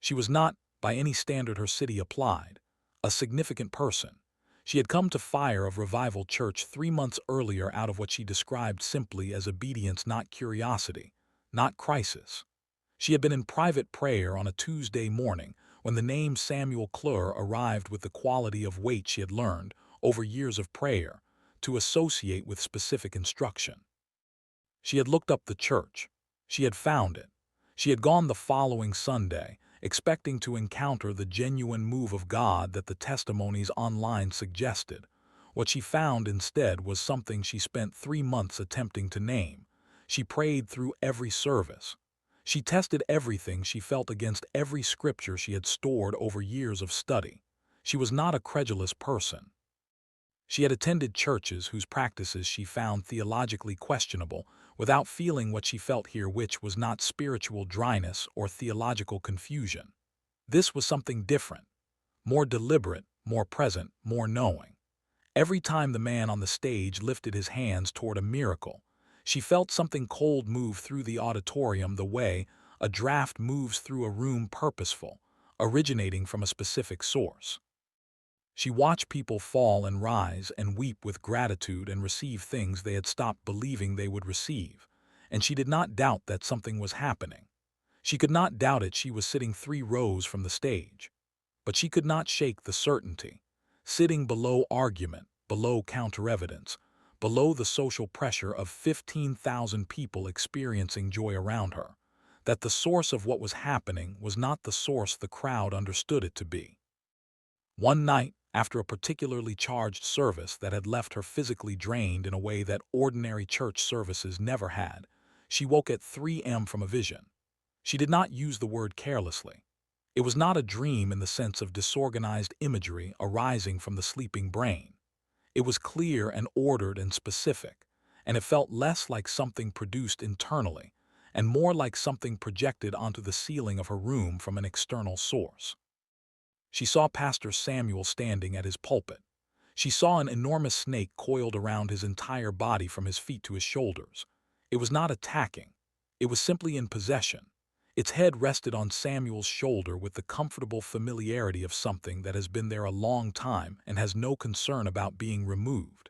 [SPEAKER 1] She was not, by any standard her city applied, a significant person. She had come to Fire of Revival Church 3 months earlier out of what she described simply as obedience, not curiosity, not crisis. She had been in private prayer on a Tuesday morning when the name Samuel Clure arrived with the quality of weight she had learned, over years of prayer, to associate with specific instruction. She had looked up the church. She had found it. She had gone the following Sunday, expecting to encounter the genuine move of God that the testimonies online suggested. What she found instead was something she spent 3 months attempting to name. She prayed through every service. She tested everything she felt against every scripture she had stored over years of study. She was not a credulous person. She had attended churches whose practices she found theologically questionable without feeling what she felt here, which was not spiritual dryness or theological confusion. This was something different, more deliberate, more present, more knowing. Every time the man on the stage lifted his hands toward a miracle, she felt something cold move through the auditorium the way a draft moves through a room, purposeful, originating from a specific source. She watched people fall and rise and weep with gratitude and receive things they had stopped believing they would receive, and she did not doubt that something was happening. She could not doubt it. She was sitting 3 rows from the stage. But she could not shake the certainty, sitting below argument, below counter-evidence, below the social pressure of 15,000 people experiencing joy around her, that the source of what was happening was not the source the crowd understood it to be. One night, after a particularly charged service that had left her physically drained in a way that ordinary church services never had, she woke at 3 a.m. from a vision. She did not use the word carelessly. It was not a dream in the sense of disorganized imagery arising from the sleeping brain. It was clear and ordered and specific, and it felt less like something produced internally and more like something projected onto the ceiling of her room from an external source. She saw Pastor Samuel standing at his pulpit. She saw an enormous snake coiled around his entire body from his feet to his shoulders. It was not attacking. It was simply in possession. Its head rested on Samuel's shoulder with the comfortable familiarity of something that has been there a long time and has no concern about being removed.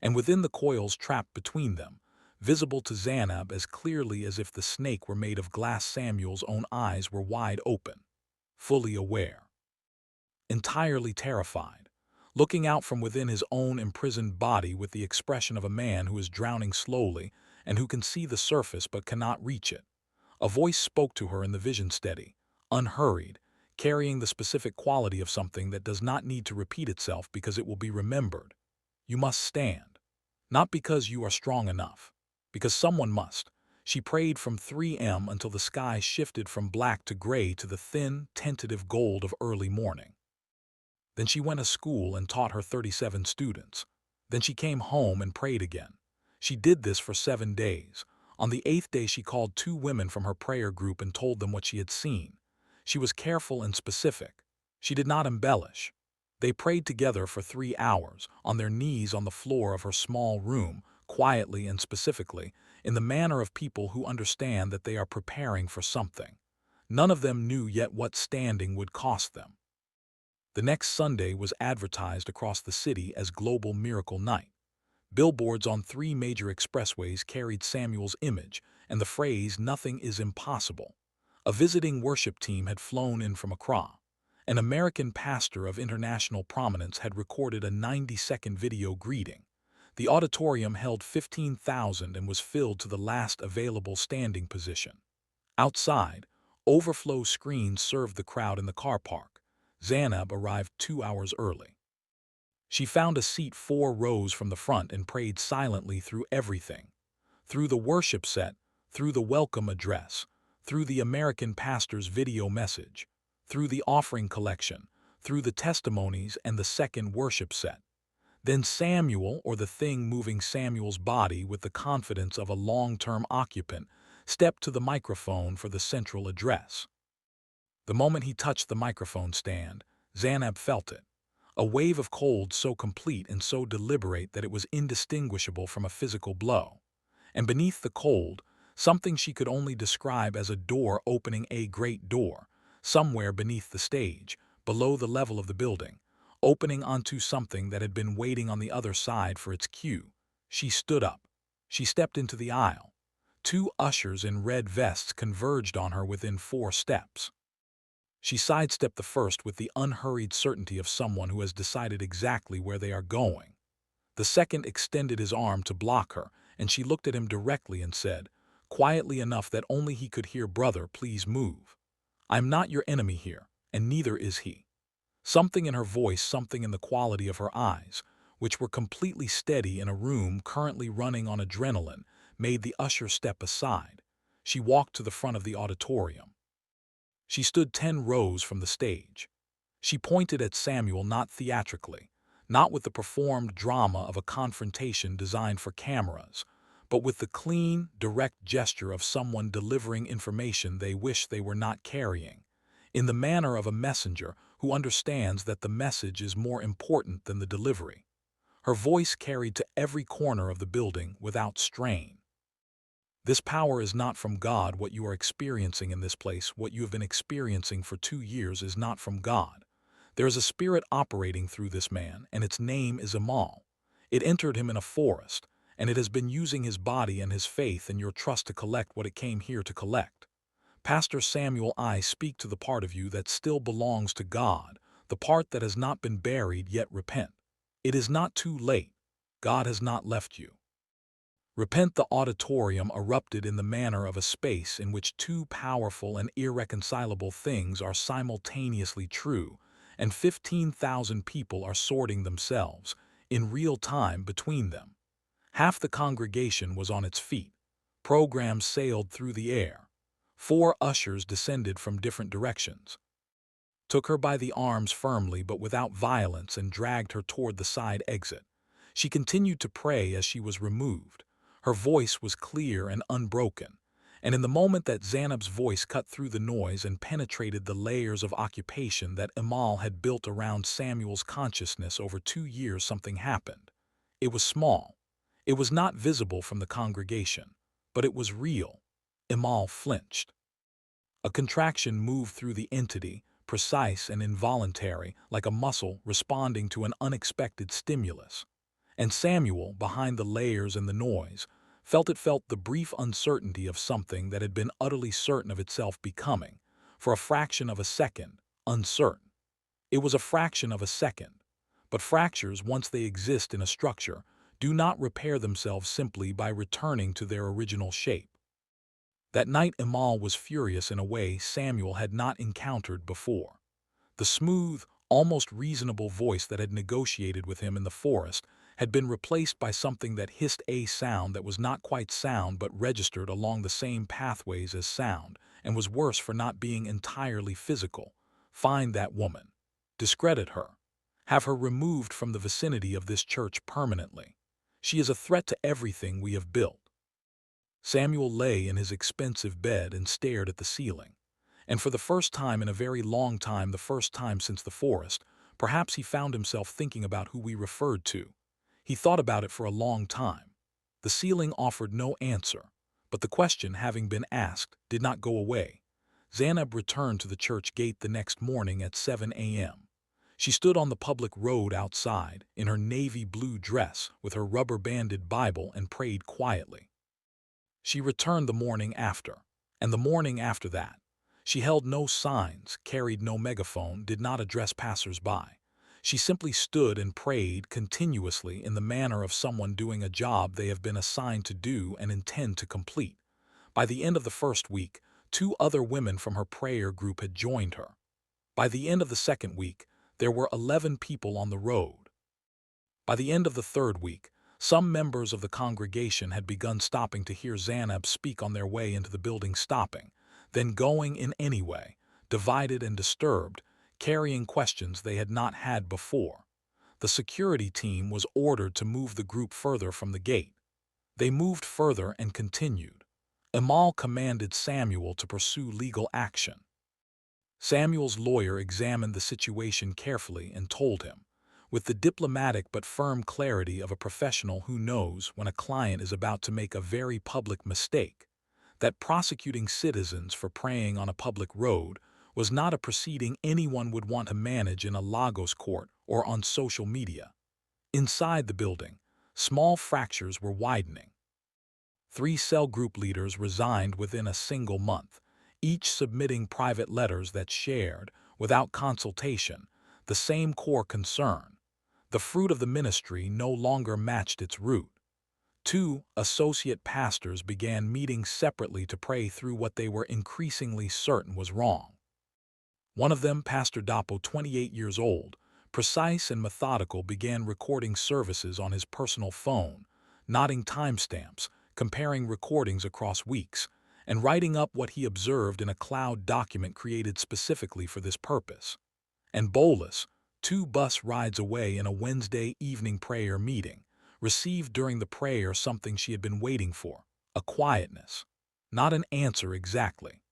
[SPEAKER 1] And within the coils trapped between them, visible to Zanab as clearly as if the snake were made of glass, Samuel's own eyes were wide open, fully aware, entirely terrified, looking out from within his own imprisoned body with the expression of a man who is drowning slowly and who can see the surface but cannot reach it. A voice spoke to her in the vision, steady, unhurried, carrying the specific quality of something that does not need to repeat itself because it will be remembered. You must stand. Not because you are strong enough, because someone must. She prayed from 3 a.m. until the sky shifted from black to gray to the thin, tentative gold of early morning. Then she went to school and taught her 37 students. Then she came home and prayed again. She did this for 7 days. On the 8th day she called 2 women from her prayer group and told them what she had seen. She was careful and specific. She did not embellish. They prayed together for 3 hours, on their knees on the floor of her small room, quietly and specifically, in the manner of people who understand that they are preparing for something. None of them knew yet what standing would cost them. The next Sunday was advertised across the city as Global Miracle Night. Billboards on 3 major expressways carried Samuel's image and the phrase, "Nothing is impossible." A visiting worship team had flown in from Accra. An American pastor of international prominence had recorded a 90-second video greeting. The auditorium held 15,000 and was filled to the last available standing position. Outside, overflow screens served the crowd in the car park. Zanab arrived 2 hours early. She found a seat 4 rows from the front and prayed silently through everything. Through the worship set, through the welcome address, through the American pastor's video message, through the offering collection, through the testimonies and the second worship set. Then Samuel, or the thing moving Samuel's body with the confidence of a long-term occupant, stepped to the microphone for the central address. The moment he touched the microphone stand, Zanab felt it. A wave of cold so complete and so deliberate that it was indistinguishable from a physical blow. And beneath the cold, something she could only describe as a door opening, a great door, somewhere beneath the stage, below the level of the building, opening onto something that had been waiting on the other side for its cue. She stood up. She stepped into the aisle. Two ushers in red vests converged on her within 4 steps. She sidestepped the first with the unhurried certainty of someone who has decided exactly where they are going. The second extended his arm to block her, and she looked at him directly and said, quietly enough that only he could hear, "Brother, please move. I'm not your enemy here, and neither is he." Something in her voice, something in the quality of her eyes, which were completely steady in a room currently running on adrenaline, made the usher step aside. She walked to the front of the auditorium. She stood 10 rows from the stage. She pointed at Samuel, not theatrically, not with the performed drama of a confrontation designed for cameras, but with the clean, direct gesture of someone delivering information they wish they were not carrying, in the manner of a messenger who understands that the message is more important than the delivery. Her voice carried to every corner of the building without strain. This power is not from God. What you are experiencing in this place, what you have been experiencing for 2 years, is not from God. There is a spirit operating through this man, and its name is Imol. It entered him in a forest, and it has been using his body and his faith and your trust to collect what it came here to collect. Pastor Samuel, I speak to the part of you that still belongs to God, the part that has not been buried yet. Repent. It is not too late. God has not left you. Repent. The auditorium erupted in the manner of a space in which 2 powerful and irreconcilable things are simultaneously true, and 15,000 people are sorting themselves, in real time, between them. Half the congregation was on its feet. Programs sailed through the air. 4 ushers descended from different directions, took her by the arms firmly but without violence, and dragged her toward the side exit. She continued to pray as she was removed. Her voice was clear and unbroken, and in the moment that Zanab's voice cut through the noise and penetrated the layers of occupation that Imol had built around Samuel's consciousness over 2 years, something happened. It was small. It was not visible from the congregation, but it was real. Imol flinched. A contraction moved through the entity, precise and involuntary, like a muscle responding to an unexpected stimulus. And Samuel, behind the layers and the noise, felt the brief uncertainty of something that had been utterly certain of itself becoming, for a fraction of a second, uncertain. It was a fraction of a second. But fractures, once they exist in a structure, do not repair themselves simply by returning to their original shape. That night Imol was furious in a way Samuel had not encountered before. The smooth, almost reasonable voice that had negotiated with him in the forest had been replaced by something that hissed, a sound that was not quite sound but registered along the same pathways as sound, and was worse for not being entirely physical. Find that woman. Discredit her. Have her removed from the vicinity of this church permanently. She is a threat to everything we have built. Samuel lay in his expensive bed and stared at the ceiling. And for the first time in a very long time, the first time since the forest, perhaps he found himself thinking about who we referred to. He thought about it for a long time. The ceiling offered no answer, but the question, having been asked, did not go away. Zanab returned to the church gate the next morning at 7 a.m. She stood on the public road outside, in her navy blue dress, with her rubber-banded Bible, and prayed quietly. She returned the morning after, and the morning after that. She held no signs, carried no megaphone, did not address passers-by. She simply stood and prayed continuously in the manner of someone doing a job they have been assigned to do and intend to complete. By the end of the first week, 2 other women from her prayer group had joined her. By the end of the second week, there were 11 people on the road. By the end of the third week, some members of the congregation had begun stopping to hear Zanab speak on their way into the building, stopping, then going in anyway, divided and disturbed, carrying questions they had not had before. The security team was ordered to move the group further from the gate. They moved further and continued. Imol commanded Samuel to pursue legal action. Samuel's lawyer examined the situation carefully and told him, with the diplomatic but firm clarity of a professional who knows when a client is about to make a very public mistake, that prosecuting citizens for praying on a public road was not a proceeding anyone would want to manage in a Lagos court or on social media. Inside the building, small fractures were widening. 3 cell group leaders resigned within a single month, each submitting private letters that shared, without consultation, the same core concern. The fruit of the ministry no longer matched its root. 2 associate pastors began meeting separately to pray through what they were increasingly certain was wrong. One of them, Pastor Dapo, 28 years old, precise and methodical, began recording services on his personal phone, noting timestamps, comparing recordings across weeks, and writing up what he observed in a cloud document created specifically for this purpose. And Bolus, 2 bus rides away in a Wednesday evening prayer meeting, received during the prayer something she had been waiting for, a quietness. Not an answer exactly.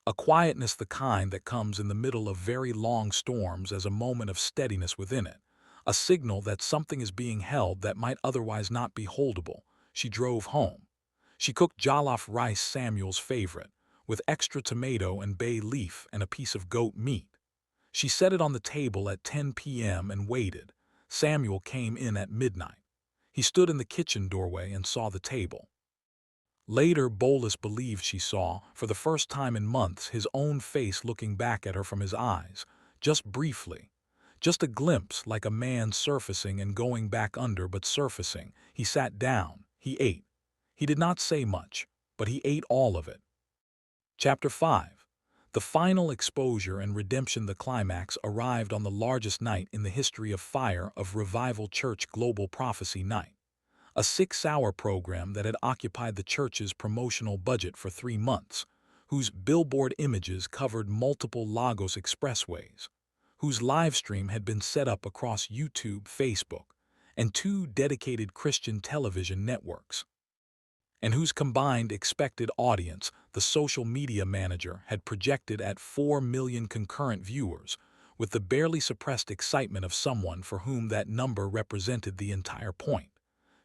[SPEAKER 1] A quietness, the kind that comes in the middle of very long storms as a moment of steadiness within it, a signal that something is being held that might otherwise not be holdable. She drove home. She cooked jollof rice, Samuel's favorite, with extra tomato and bay leaf and a piece of goat meat. She set it on the table at 10 p.m. and waited. Samuel came in at midnight. He stood in the kitchen doorway and saw the table. Later, Bolus believed she saw, for the first time in months, his own face looking back at her from his eyes, just briefly. Just a glimpse, like a man surfacing and going back under, but surfacing. He sat down. He ate. He did not say much, but he ate all of it. Chapter 5. The final exposure and redemption. The climax arrived on the largest night in the history of Fire of Revival Church Global Prophecy Night. A 6-hour program that had occupied the church's promotional budget for 3 months, whose billboard images covered multiple Lagos expressways, whose livestream had been set up across YouTube, Facebook, and 2 dedicated Christian television networks, and whose combined expected audience, the social media manager had projected at 4 million concurrent viewers, with the barely suppressed excitement of someone for whom that number represented the entire point.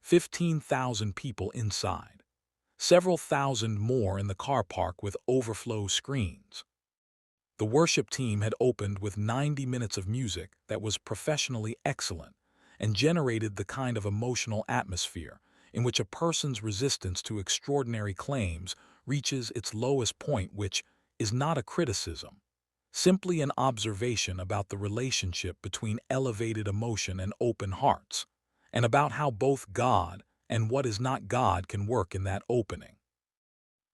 [SPEAKER 1] 15,000 people inside. Several thousand more in the car park with overflow screens. The worship team had opened with 90 minutes of music that was professionally excellent and generated the kind of emotional atmosphere in which a person's resistance to extraordinary claims reaches its lowest point, which is not a criticism, simply an observation about the relationship between elevated emotion and open hearts, and about how both God and what is not God can work in that opening.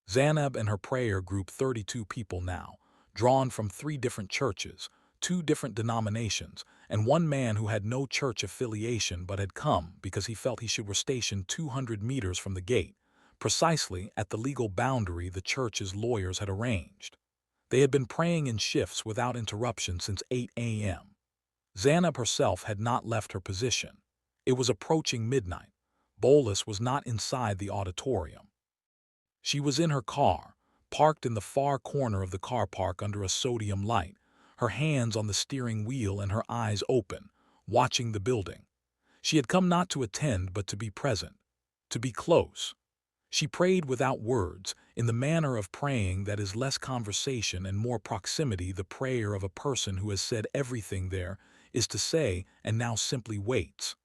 [SPEAKER 1] Zanab and her prayer group, 32 people now, drawn from 3 different churches, 2 different denominations, and 1 man who had no church affiliation but had come because he felt he should, were stationed 200 meters from the gate, precisely at the legal boundary the church's lawyers had arranged. They had been praying in shifts without interruption since 8 a.m. Zanab herself had not left her position. It was approaching midnight. Bolus was not inside the auditorium. She was in her car, parked in the far corner of the car park under a sodium light, her hands on the steering wheel and her eyes open, watching the building. She had come not to attend but to be present, to be close. She prayed without words, in the manner of praying that is less conversation and more proximity, the prayer of a person who has said everything there is to say and now simply waits.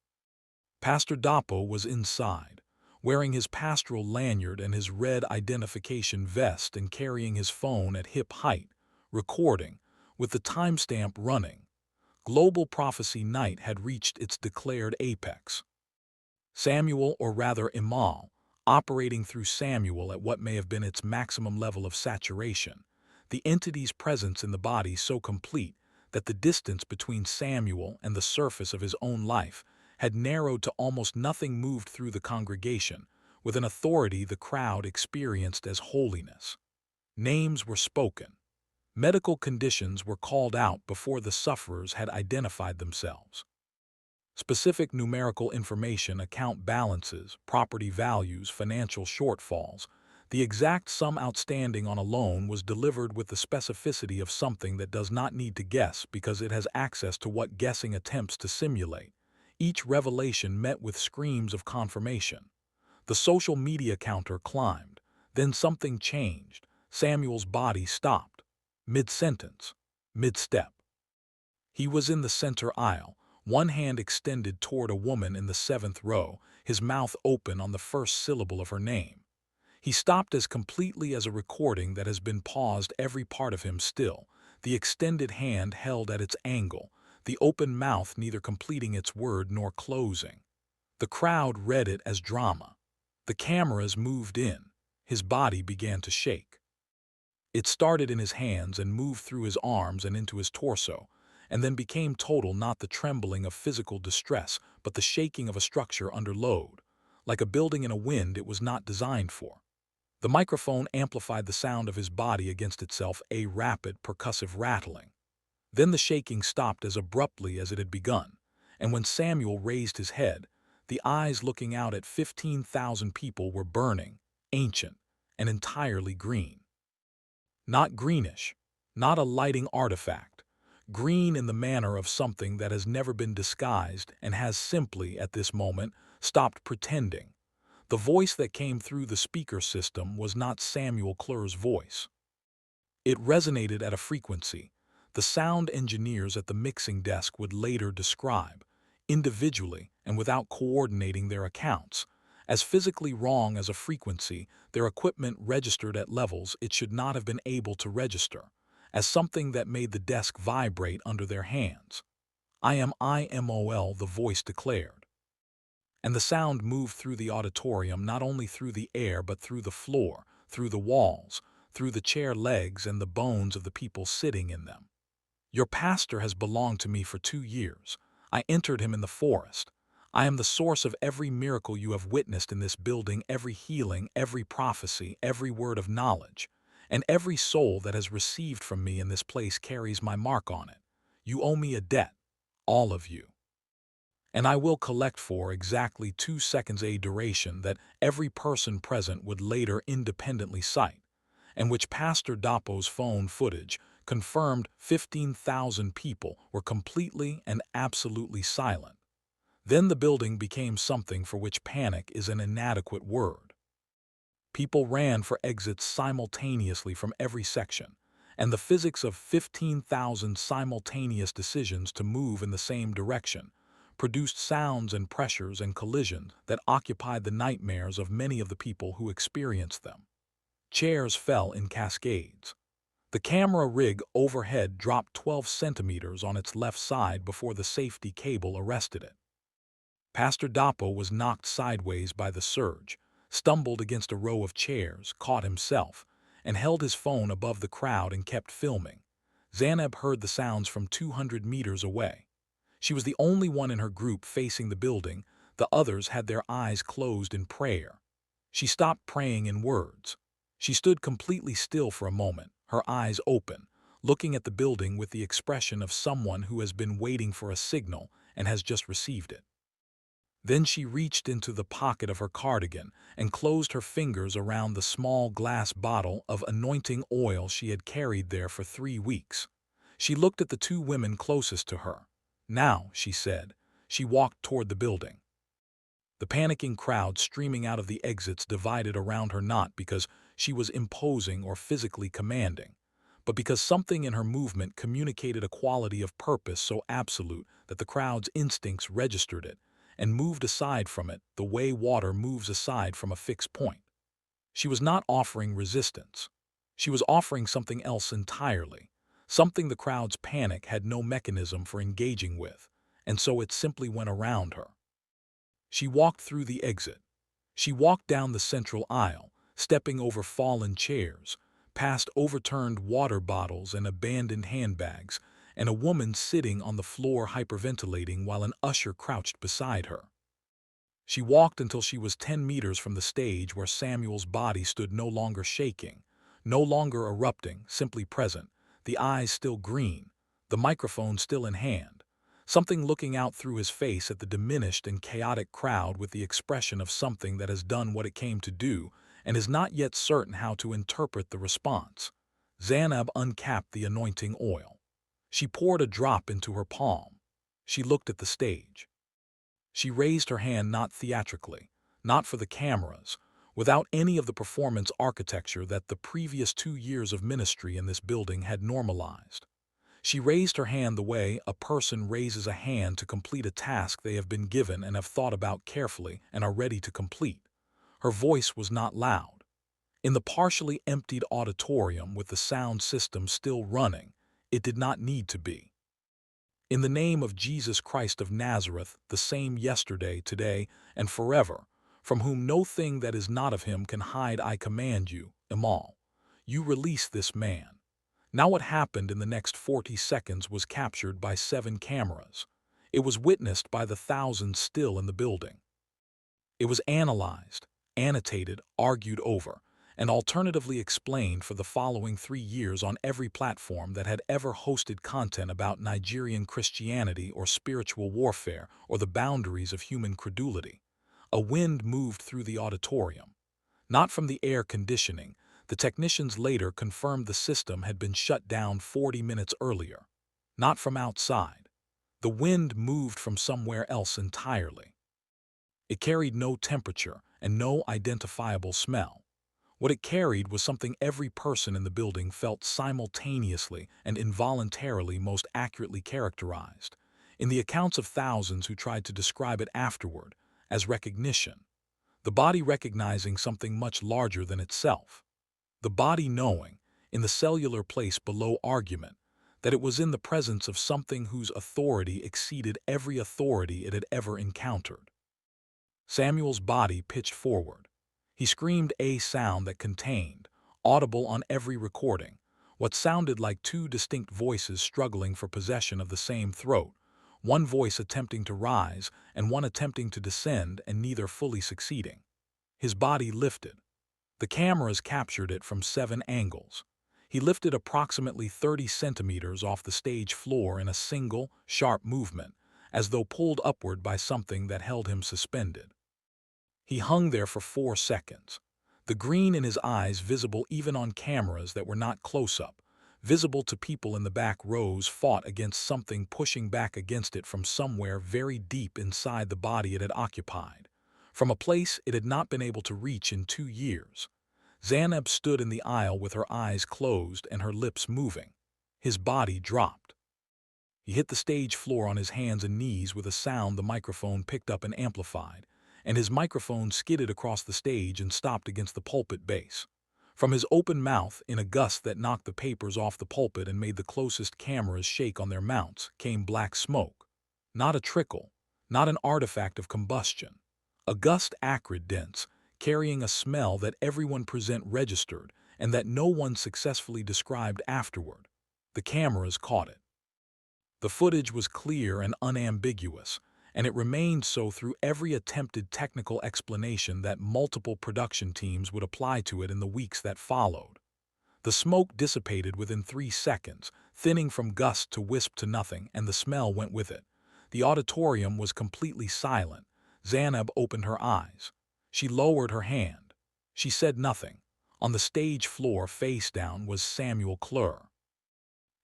[SPEAKER 1] Pastor Dapo was inside, wearing his pastoral lanyard and his red identification vest and carrying his phone at hip height, recording, with the timestamp running. Global Prophecy Night had reached its declared apex. Samuel, or rather Imol, operating through Samuel at what may have been its maximum level of saturation, the entity's presence in the body so complete that the distance between Samuel and the surface of his own life had narrowed to almost nothing, moved through the congregation with an authority the crowd experienced as holiness. Names were spoken. Medical conditions were called out before the sufferers had identified themselves. Specific numerical information, account balances, property values, financial shortfalls. The exact sum outstanding on a loan was delivered with the specificity of something that does not need to guess because it has access to what guessing attempts to simulate. Each revelation met with screams of confirmation. The social media counter climbed. Then something changed. Samuel's body stopped. Mid-sentence. Mid-step. He was in the center aisle, one hand extended toward a woman in the seventh row, his mouth open on the first syllable of her name. He stopped as completely as a recording that has been paused, every part of him still, the extended hand held at its angle, the open mouth neither completing its word nor closing. The crowd read it as drama. The cameras moved in. His body began to shake. It started in his hands and moved through his arms and into his torso, and then became total, not the trembling of physical distress, but the shaking of a structure under load, like a building in a wind it was not designed for. The microphone amplified the sound of his body against itself, a rapid, percussive rattling. Then the shaking stopped as abruptly as it had begun, and when Samuel raised his head, the eyes looking out at 15,000 people were burning, ancient, and entirely green. Not greenish, not a lighting artifact, green in the manner of something that has never been disguised and has simply, at this moment, stopped pretending. The voice that came through the speaker system was not Samuel Clur's voice. It resonated at a frequency the sound engineers at the mixing desk would later describe, individually and without coordinating their accounts, as physically wrong as a frequency. Their equipment registered at levels it should not have been able to register, as something that made the desk vibrate under their hands. "I am Imol," the voice declared. And the sound moved through the auditorium, not only through the air but through the floor, through the walls, through the chair legs and the bones of the people sitting in them. "Your pastor has belonged to me for 2 years. I entered him in the forest. I am the source of every miracle you have witnessed in this building, every healing, every prophecy, every word of knowledge. And every soul that has received from me in this place carries my mark on it. You owe me a debt, all of you. And I will collect for exactly 2 seconds, a duration that every person present would later independently cite, and which Pastor Dapo's phone footage confirmed 15,000 people were completely and absolutely silent. Then the building became something for which panic is an inadequate word. People ran for exits simultaneously from every section, and the physics of 15,000 simultaneous decisions to move in the same direction produced sounds and pressures and collisions that occupied the nightmares of many of the people who experienced them. Chairs fell in cascades. The camera rig overhead dropped 12 centimeters on its left side before the safety cable arrested it. Pastor Dapo was knocked sideways by the surge, stumbled against a row of chairs, caught himself, and held his phone above the crowd and kept filming. Zaneb heard the sounds from 200 meters away. She was the only one in her group facing the building. The others had their eyes closed in prayer. She stopped praying in words. She stood completely still for a moment, her eyes open, looking at the building with the expression of someone who has been waiting for a signal and has just received it. Then she reached into the pocket of her cardigan and closed her fingers around the small glass bottle of anointing oil she had carried there for 3 weeks. She looked at the 2 women closest to her. "Now," she said. She walked toward the building. The panicking crowd streaming out of the exits divided around her, not because she was imposing or physically commanding, but because something in her movement communicated a quality of purpose so absolute that the crowd's instincts registered it and moved aside from it the way water moves aside from a fixed point. She was not offering resistance. She was offering something else entirely, something the crowd's panic had no mechanism for engaging with, and so it simply went around her. She walked through the exit. She walked down the central aisle, stepping over fallen chairs, past overturned water bottles and abandoned handbags, and a woman sitting on the floor hyperventilating while an usher crouched beside her. She walked until she was 10 meters from the stage, where Samuel's body stood, no longer shaking, no longer erupting, simply present, the eyes still green, the microphone still in hand. something looking out through his face at the diminished and chaotic crowd with the expression of something that has done what it came to do and is not yet certain how to interpret the response. Zainab uncapped the anointing oil. She poured a drop into her palm. She looked at the stage. She raised her hand not theatrically, not for the cameras, without any of the performance architecture that the previous 2 years of ministry in this building had normalized. She raised her hand the way a person raises a hand to complete a task they have been given and have thought about carefully and are ready to complete. Her voice was not loud. In the partially emptied auditorium with the sound system still running, it did not need to be. In the name of Jesus Christ of Nazareth, the same yesterday, today, and forever, from whom no thing that is not of him can hide, I command you, Imol, you release this man. Now what happened in the next 40 seconds was captured by 7 cameras. It was witnessed by the thousands still in the building. It was analyzed, annotated, argued over, and alternatively explained for the following 3 years on every platform that had ever hosted content about Nigerian Christianity or spiritual warfare or the boundaries of human credulity. A wind moved through the auditorium. Not from the air conditioning. The technicians later confirmed the system had been shut down 40 minutes earlier. Not from outside. The wind moved from somewhere else entirely. It carried no temperature and no identifiable smell. What it carried was something every person in the building felt simultaneously and involuntarily most accurately characterized, in the accounts of thousands who tried to describe it afterward, as recognition. The body recognizing something much larger than itself. The body knowing, in the cellular place below argument, that it was in the presence of something whose authority exceeded every authority it had ever encountered. Samuel's body pitched forward. He screamed a sound that contained, audible on every recording, what sounded like 2 distinct voices struggling for possession of the same throat, one voice attempting to rise and one attempting to descend and neither fully succeeding. His body lifted. The cameras captured it from 7 angles. He lifted approximately 30 centimeters off the stage floor in a single, sharp movement, as though pulled upward by something that held him suspended. He hung there for 4 seconds, the green in his eyes visible even on cameras that were not close-up, visible to people in the back rows, fought against something pushing back against it from somewhere very deep inside the body it had occupied, from a place it had not been able to reach in 2 years. Zainab stood in the aisle with her eyes closed and her lips moving. His body dropped. He hit the stage floor on his hands and knees with a sound the microphone picked up and amplified, and his microphone skidded across the stage and stopped against the pulpit base. From his open mouth, in a gust that knocked the papers off the pulpit and made the closest cameras shake on their mounts, came black smoke. Not a trickle, not an artifact of combustion. A gust acrid, dense, carrying a smell that everyone present registered and that no one successfully described afterward. The cameras caught it. The footage was clear and unambiguous, and it remained so through every attempted technical explanation that multiple production teams would apply to it in the weeks that followed. The smoke dissipated within 3 seconds, thinning from gust to wisp to nothing, and the smell went with it. The auditorium was completely silent. Zainab opened her eyes. She lowered her hand. She said nothing. On the stage floor, face down, was Samuel Clur.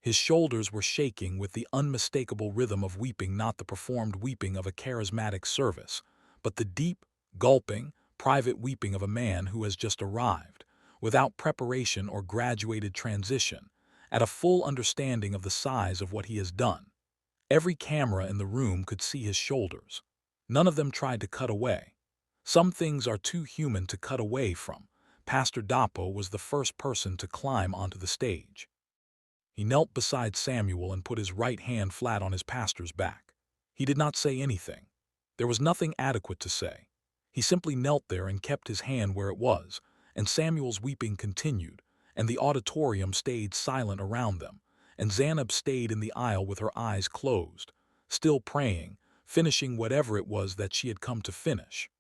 [SPEAKER 1] His shoulders were shaking with the unmistakable rhythm of weeping, not the performed weeping of a charismatic service, but the deep, gulping, private weeping of a man who has just arrived, without preparation or graduated transition, at a full understanding of the size of what he has done. Every camera in the room could see his shoulders. None of them tried to cut away. Some things are too human to cut away from. Pastor Dapo was the first person to climb onto the stage. He knelt beside Samuel and put his right hand flat on his pastor's back. He did not say anything. There was nothing adequate to say. He simply knelt there and kept his hand where it was, and Samuel's weeping continued, and the auditorium stayed silent around them, and Zainab stayed in the aisle with her eyes closed, still praying, finishing whatever it was that she had come to finish.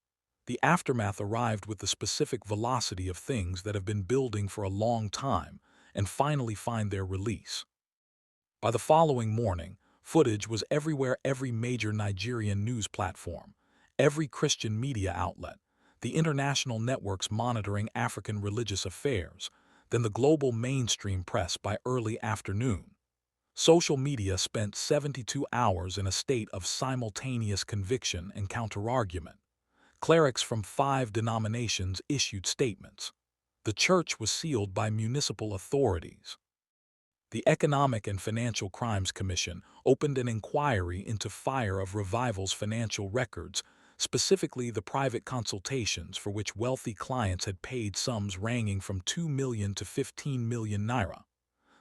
[SPEAKER 1] The aftermath arrived with the specific velocity of things that have been building for a long time, and finally find their release. By the following morning, Footage was everywhere, every major Nigerian news platform, every Christian media outlet, the international networks monitoring African religious affairs, then the global mainstream press by early afternoon. Social media spent 72 hours in a state of simultaneous conviction and counterargument. Clerics from 5 denominations issued statements. The church was sealed by municipal authorities. The Economic and Financial Crimes Commission opened an inquiry into Fire of Revival's financial records, specifically the private consultations for which wealthy clients had paid sums ranging from 2 million to 15 million naira.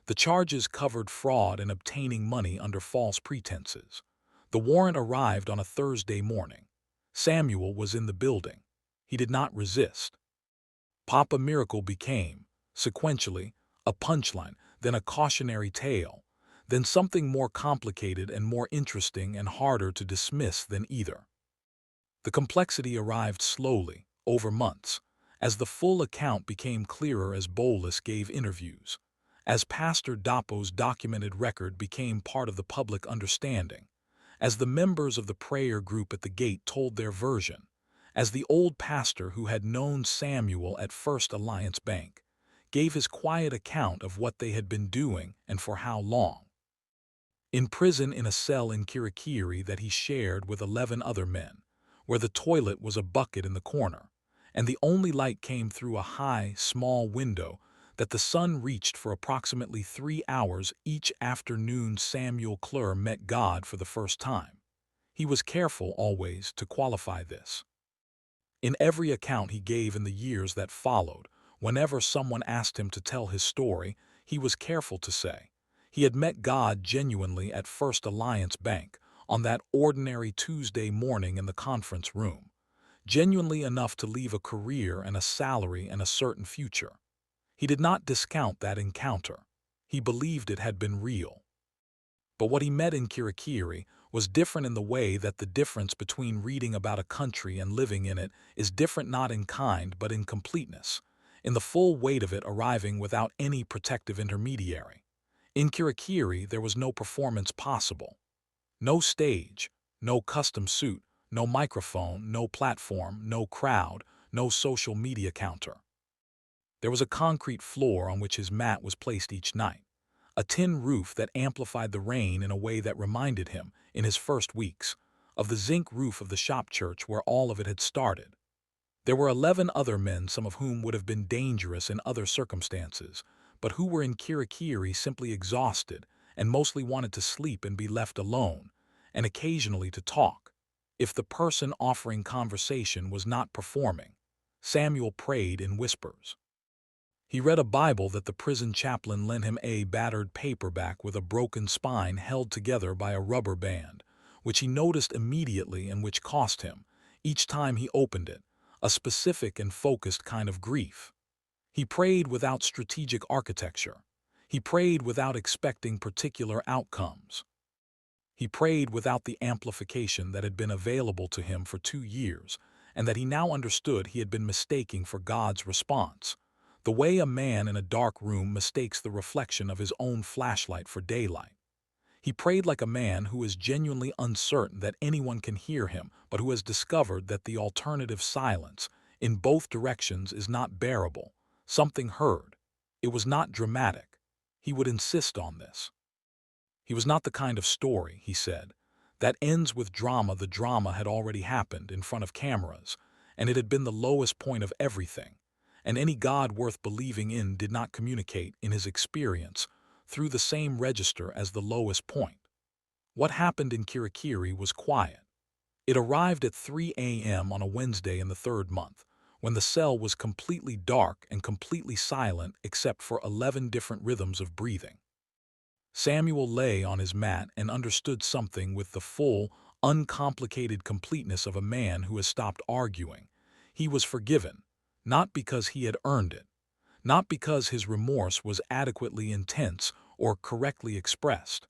[SPEAKER 1] The charges covered fraud and obtaining money under false pretenses. The warrant arrived on a Thursday morning. Samuel was in the building. He did not resist. Papa Miracle became, sequentially, a punchline, then a cautionary tale, then something more complicated and more interesting and harder to dismiss than either. The complexity arrived slowly, over months, as the full account became clearer, as Bolus gave interviews, as Pastor Dapo's documented record became part of the public understanding, as the members of the prayer group at the gate told their version, as the old pastor who had known Samuel at First Alliance Bank gave his quiet account of what they had been doing and for how long. In prison, in a cell in Kirikiri that he shared with 11 other men, where the toilet was a bucket in the corner, and the only light came through a high, small window that the sun reached for approximately 3 hours each afternoon, Samuel Clur met God for the first time. He was careful always to qualify this. In every account he gave in the years that followed, whenever someone asked him to tell his story, he was careful to say he had met God genuinely at First Alliance Bank on that ordinary Tuesday morning in the conference room, genuinely enough to leave a career and a salary and a certain future. He did not discount that encounter. He believed it had been real. But what he met in Kirikiri was different in the way that the difference between reading about a country and living in it is different, not in kind but in completeness, in the full weight of it arriving without any protective intermediary. In Kirikiri there was no performance possible. No stage, no custom suit, no microphone, no platform, no crowd, no social media counter. There was a concrete floor on which his mat was placed each night, a tin roof that amplified the rain in a way that reminded him, in his first weeks, of the zinc roof of the shop church where all of it had started. There were 11 other men, some of whom would have been dangerous in other circumstances, but who were in Kirikiri simply exhausted and mostly wanted to sleep and be left alone, and occasionally to talk. If the person offering conversation was not performing, Samuel prayed in whispers. He read a Bible that the prison chaplain lent him, a battered paperback with a broken spine held together by a rubber band, which he noticed immediately and which cost him, each time he opened it, a specific and focused kind of grief. He prayed without strategic architecture. He prayed without expecting particular outcomes. He prayed without the amplification that had been available to him for 2 years, and that he now understood he had been mistaking for God's response, the way a man in a dark room mistakes the reflection of his own flashlight for daylight. He prayed like a man who is genuinely uncertain that anyone can hear him, but who has discovered that the alternative silence, in both directions, is not bearable. Something heard. It was not dramatic. He would insist on this. He was not the kind of story, he said, that ends with drama. The drama had already happened in front of cameras, and it had been the lowest point of everything, and any God worth believing in did not communicate, in his experience, through the same register as the lowest point. What happened in Kirikiri was quiet. It arrived at 3 a.m. on a Wednesday in the 3rd month, when the cell was completely dark and completely silent except for 11 different rhythms of breathing. Samuel lay on his mat and understood something with the full, uncomplicated completeness of a man who has stopped arguing. He was forgiven, not because he had earned it, not because his remorse was adequately intense or correctly expressed.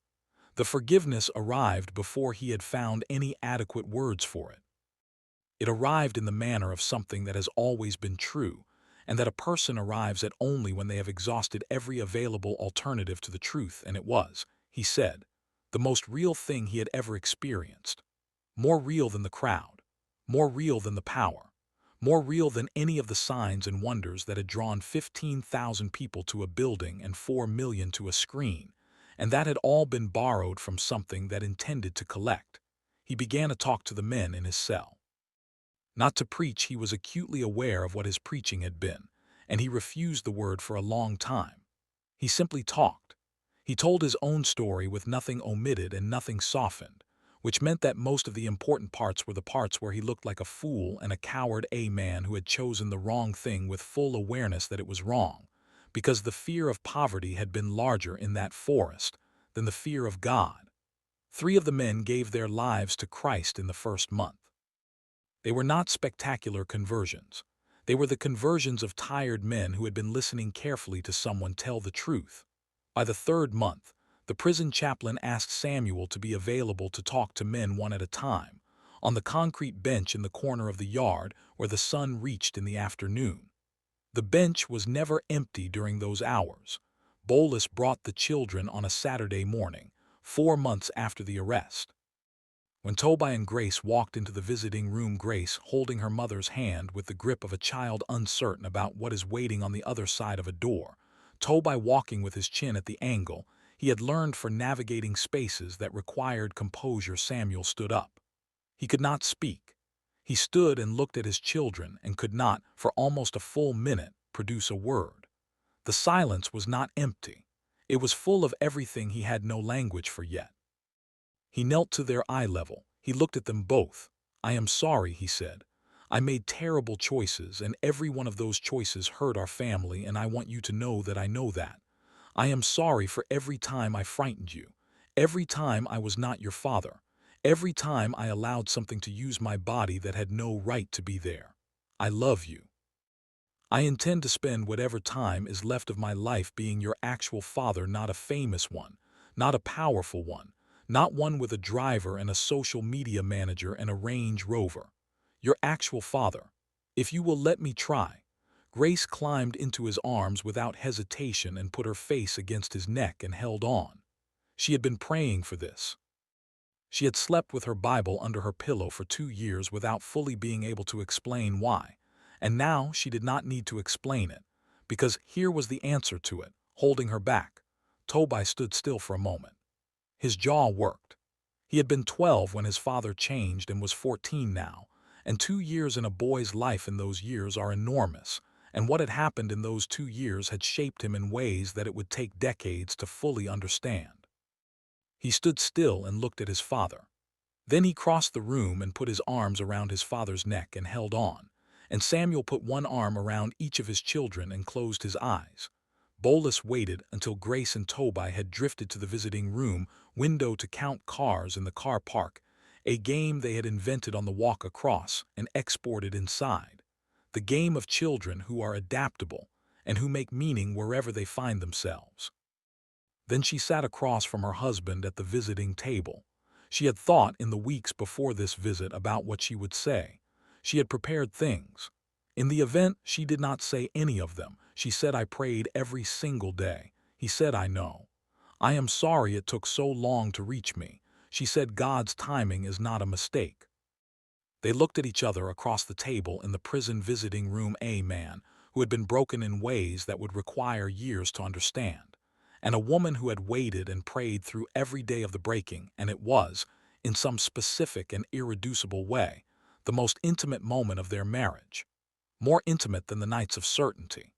[SPEAKER 1] The forgiveness arrived before he had found any adequate words for it. It arrived in the manner of something that has always been true, and that a person arrives at only when they have exhausted every available alternative to the truth, and it was, he said, the most real thing he had ever experienced. More real than the crowd, more real than the power, more real than any of the signs and wonders that had drawn 15,000 people to a building and 4 million to a screen, and that had all been borrowed from something that intended to collect. He began to talk to the men in his cell. Not to preach, he was acutely aware of what his preaching had been, and he refused the word for a long time. He simply talked. He told his own story with nothing omitted and nothing softened, which meant that most of the important parts were the parts where he looked like a fool and a coward, a man who had chosen the wrong thing with full awareness that it was wrong, because the fear of poverty had been larger in that forest than the fear of God. 3 of the men gave their lives to Christ in the first month. They were not spectacular conversions. They were the conversions of tired men who had been listening carefully to someone tell the truth. By the 3rd month, the prison chaplain asked Samuel to be available to talk to men one at a time, on the concrete bench in the corner of the yard where the sun reached in the afternoon. The bench was never empty during those hours. Bolus brought the children on a Saturday morning, 4 months after the arrest. When Toby and Grace walked into the visiting room, Grace holding her mother's hand with the grip of a child uncertain about what is waiting on the other side of a door, Toby walking with his chin at the angle he had learned for navigating spaces that required composure, Samuel stood up. He could not speak. He stood and looked at his children and could not, for almost a full minute, produce a word. The silence was not empty. It was full of everything he had no language for yet. He knelt to their eye level. He looked at them both. "I am sorry," he said. "I made terrible choices, and every one of those choices hurt our family, and I want you to know that I know that. I am sorry for every time I frightened you, every time I was not your father, every time I allowed something to use my body that had no right to be there. I love you. I intend to spend whatever time is left of my life being your actual father, not a famous one, not a powerful one, not one with a driver and a social media manager and a Range Rover. Your actual father. If you will let me try." Grace climbed into his arms without hesitation and put her face against his neck and held on. She had been praying for this. She had slept with her Bible under her pillow for 2 years without fully being able to explain why. And now she did not need to explain it, because here was the answer to it, holding her back. Toby stood still for a moment. His jaw worked. He had been 12 when his father changed and was 14 now, and 2 years in a boy's life in those years are enormous, and what had happened in those 2 years had shaped him in ways that it would take decades to fully understand. He stood still and looked at his father. Then he crossed the room and put his arms around his father's neck and held on, and Samuel put one arm around each of his children and closed his eyes. Bolus waited until Grace and Toby had drifted to the visiting room window to count cars in the car park, a game they had invented on the walk across and exported inside. The game of children who are adaptable and who make meaning wherever they find themselves. Then she sat across from her husband at the visiting table. She had thought in the weeks before this visit about what she would say. She had prepared things. In the event, she did not say any of them. She said, "I prayed every single day." He said, "I know. I am sorry it took so long to reach me." She said, "God's timing is not a mistake." They looked at each other across the table in the prison visiting room, a man who had been broken in ways that would require years to understand, and a woman who had waited and prayed through every day of the breaking, and it was, in some specific and irreducible way, the most intimate moment of their marriage. More intimate than the nights of certainty.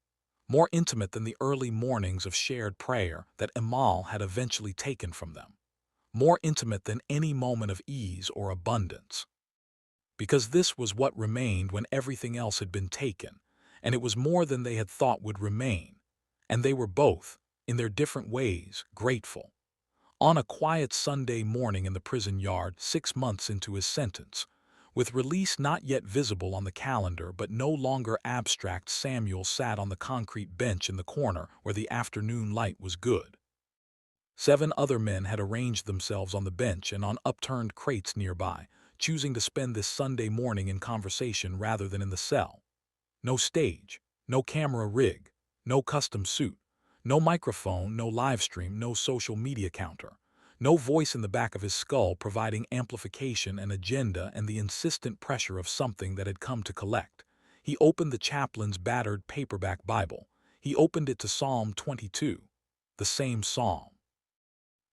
[SPEAKER 1] More intimate than the early mornings of shared prayer that Imol had eventually taken from them. More intimate than any moment of ease or abundance. Because this was what remained when everything else had been taken, and it was more than they had thought would remain. And they were both, in their different ways, grateful. On a quiet Sunday morning in the prison yard, 6 months into his sentence, with release not yet visible on the calendar but no longer abstract, Samuel sat on the concrete bench in the corner where the afternoon light was good. 7 other men had arranged themselves on the bench and on upturned crates nearby, choosing to spend this Sunday morning in conversation rather than in the cell. No stage, no camera rig, no custom suit, no microphone, no live stream, no social media counter. No voice in the back of his skull providing amplification and agenda and the insistent pressure of something that had come to collect. He opened the chaplain's battered paperback Bible. He opened it to Psalm 22, the same psalm.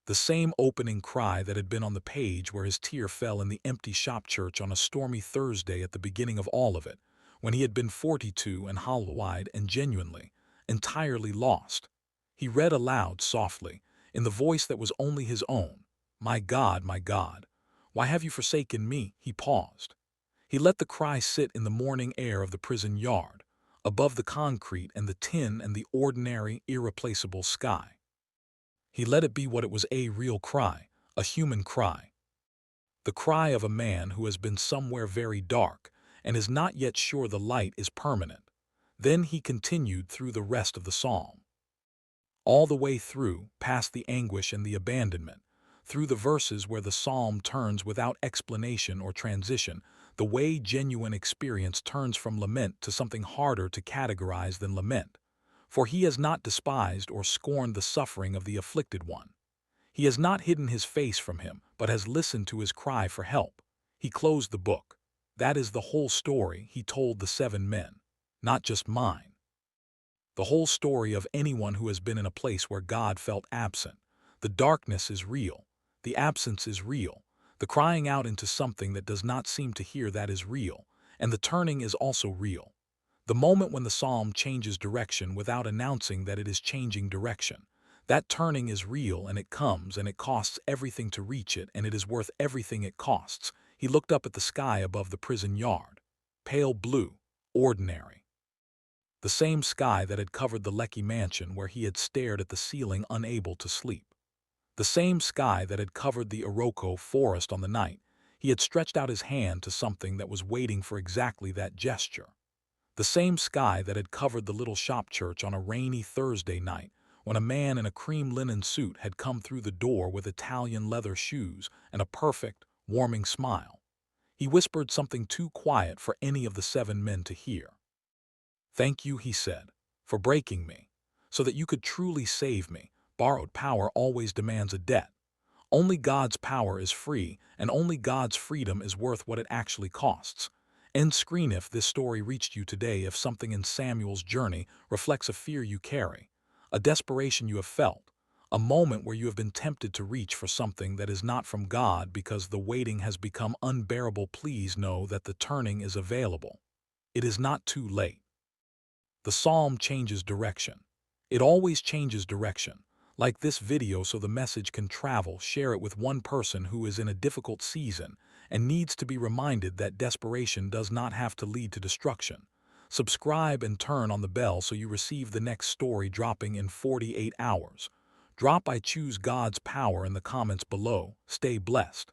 [SPEAKER 1] The same opening cry that had been on the page where his tear fell in the empty shop church on a stormy Thursday at the beginning of all of it, when he had been 42 and hollow-eyed and genuinely, entirely lost. He read aloud softly, in the voice that was only his own, my God, why have you forsaken me?" He paused. He let the cry sit in the morning air of the prison yard, above the concrete and the tin and the ordinary, irreplaceable sky. He let it be what it was, a real cry, a human cry. The cry of a man who has been somewhere very dark and is not yet sure the light is permanent. Then he continued through the rest of the psalm. All the way through, past the anguish and the abandonment, through the verses where the psalm turns without explanation or transition, the way genuine experience turns from lament to something harder to categorize than lament. For he has not despised or scorned the suffering of the afflicted one. He has not hidden his face from him, but has listened to his cry for help. He closed the book. That is the whole story he told the 7 men. Not just mine. The whole story of anyone who has been in a place where God felt absent. The darkness is real. The absence is real. The crying out into something that does not seem to hear, that is real. And the turning is also real. The moment when the psalm changes direction without announcing that it is changing direction. That turning is real, and it comes and it costs everything to reach it, and it is worth everything it costs. He looked up at the sky above the prison yard. Pale blue, ordinary. The same sky that had covered the Lecky mansion where he had stared at the ceiling unable to sleep. The same sky that had covered the Iroko forest on the night. He had stretched out his hand to something that was waiting for exactly that gesture. The same sky that had covered the little shop church on a rainy Thursday night when a man in a cream linen suit had come through the door with Italian leather shoes and a perfect, warming smile. He whispered something too quiet for any of the 7 men to hear. "Thank you," he said, "for breaking me, so that you could truly save me. Borrowed power always demands a debt. Only God's power is free, and only God's freedom is worth what it actually costs." End screen. If this story reached you today, if something in Samuel's journey reflects a fear you carry, a desperation you have felt, a moment where you have been tempted to reach for something that is not from God because the waiting has become unbearable, please know that the turning is available. It is not too late. The psalm changes direction. It always changes direction. Like this video so the message can travel, share it with one person who is in a difficult season and needs to be reminded that desperation does not have to lead to destruction. Subscribe and turn on the bell so you receive the next story dropping in 48 hours. Drop I choose God's power in the comments below. Stay blessed.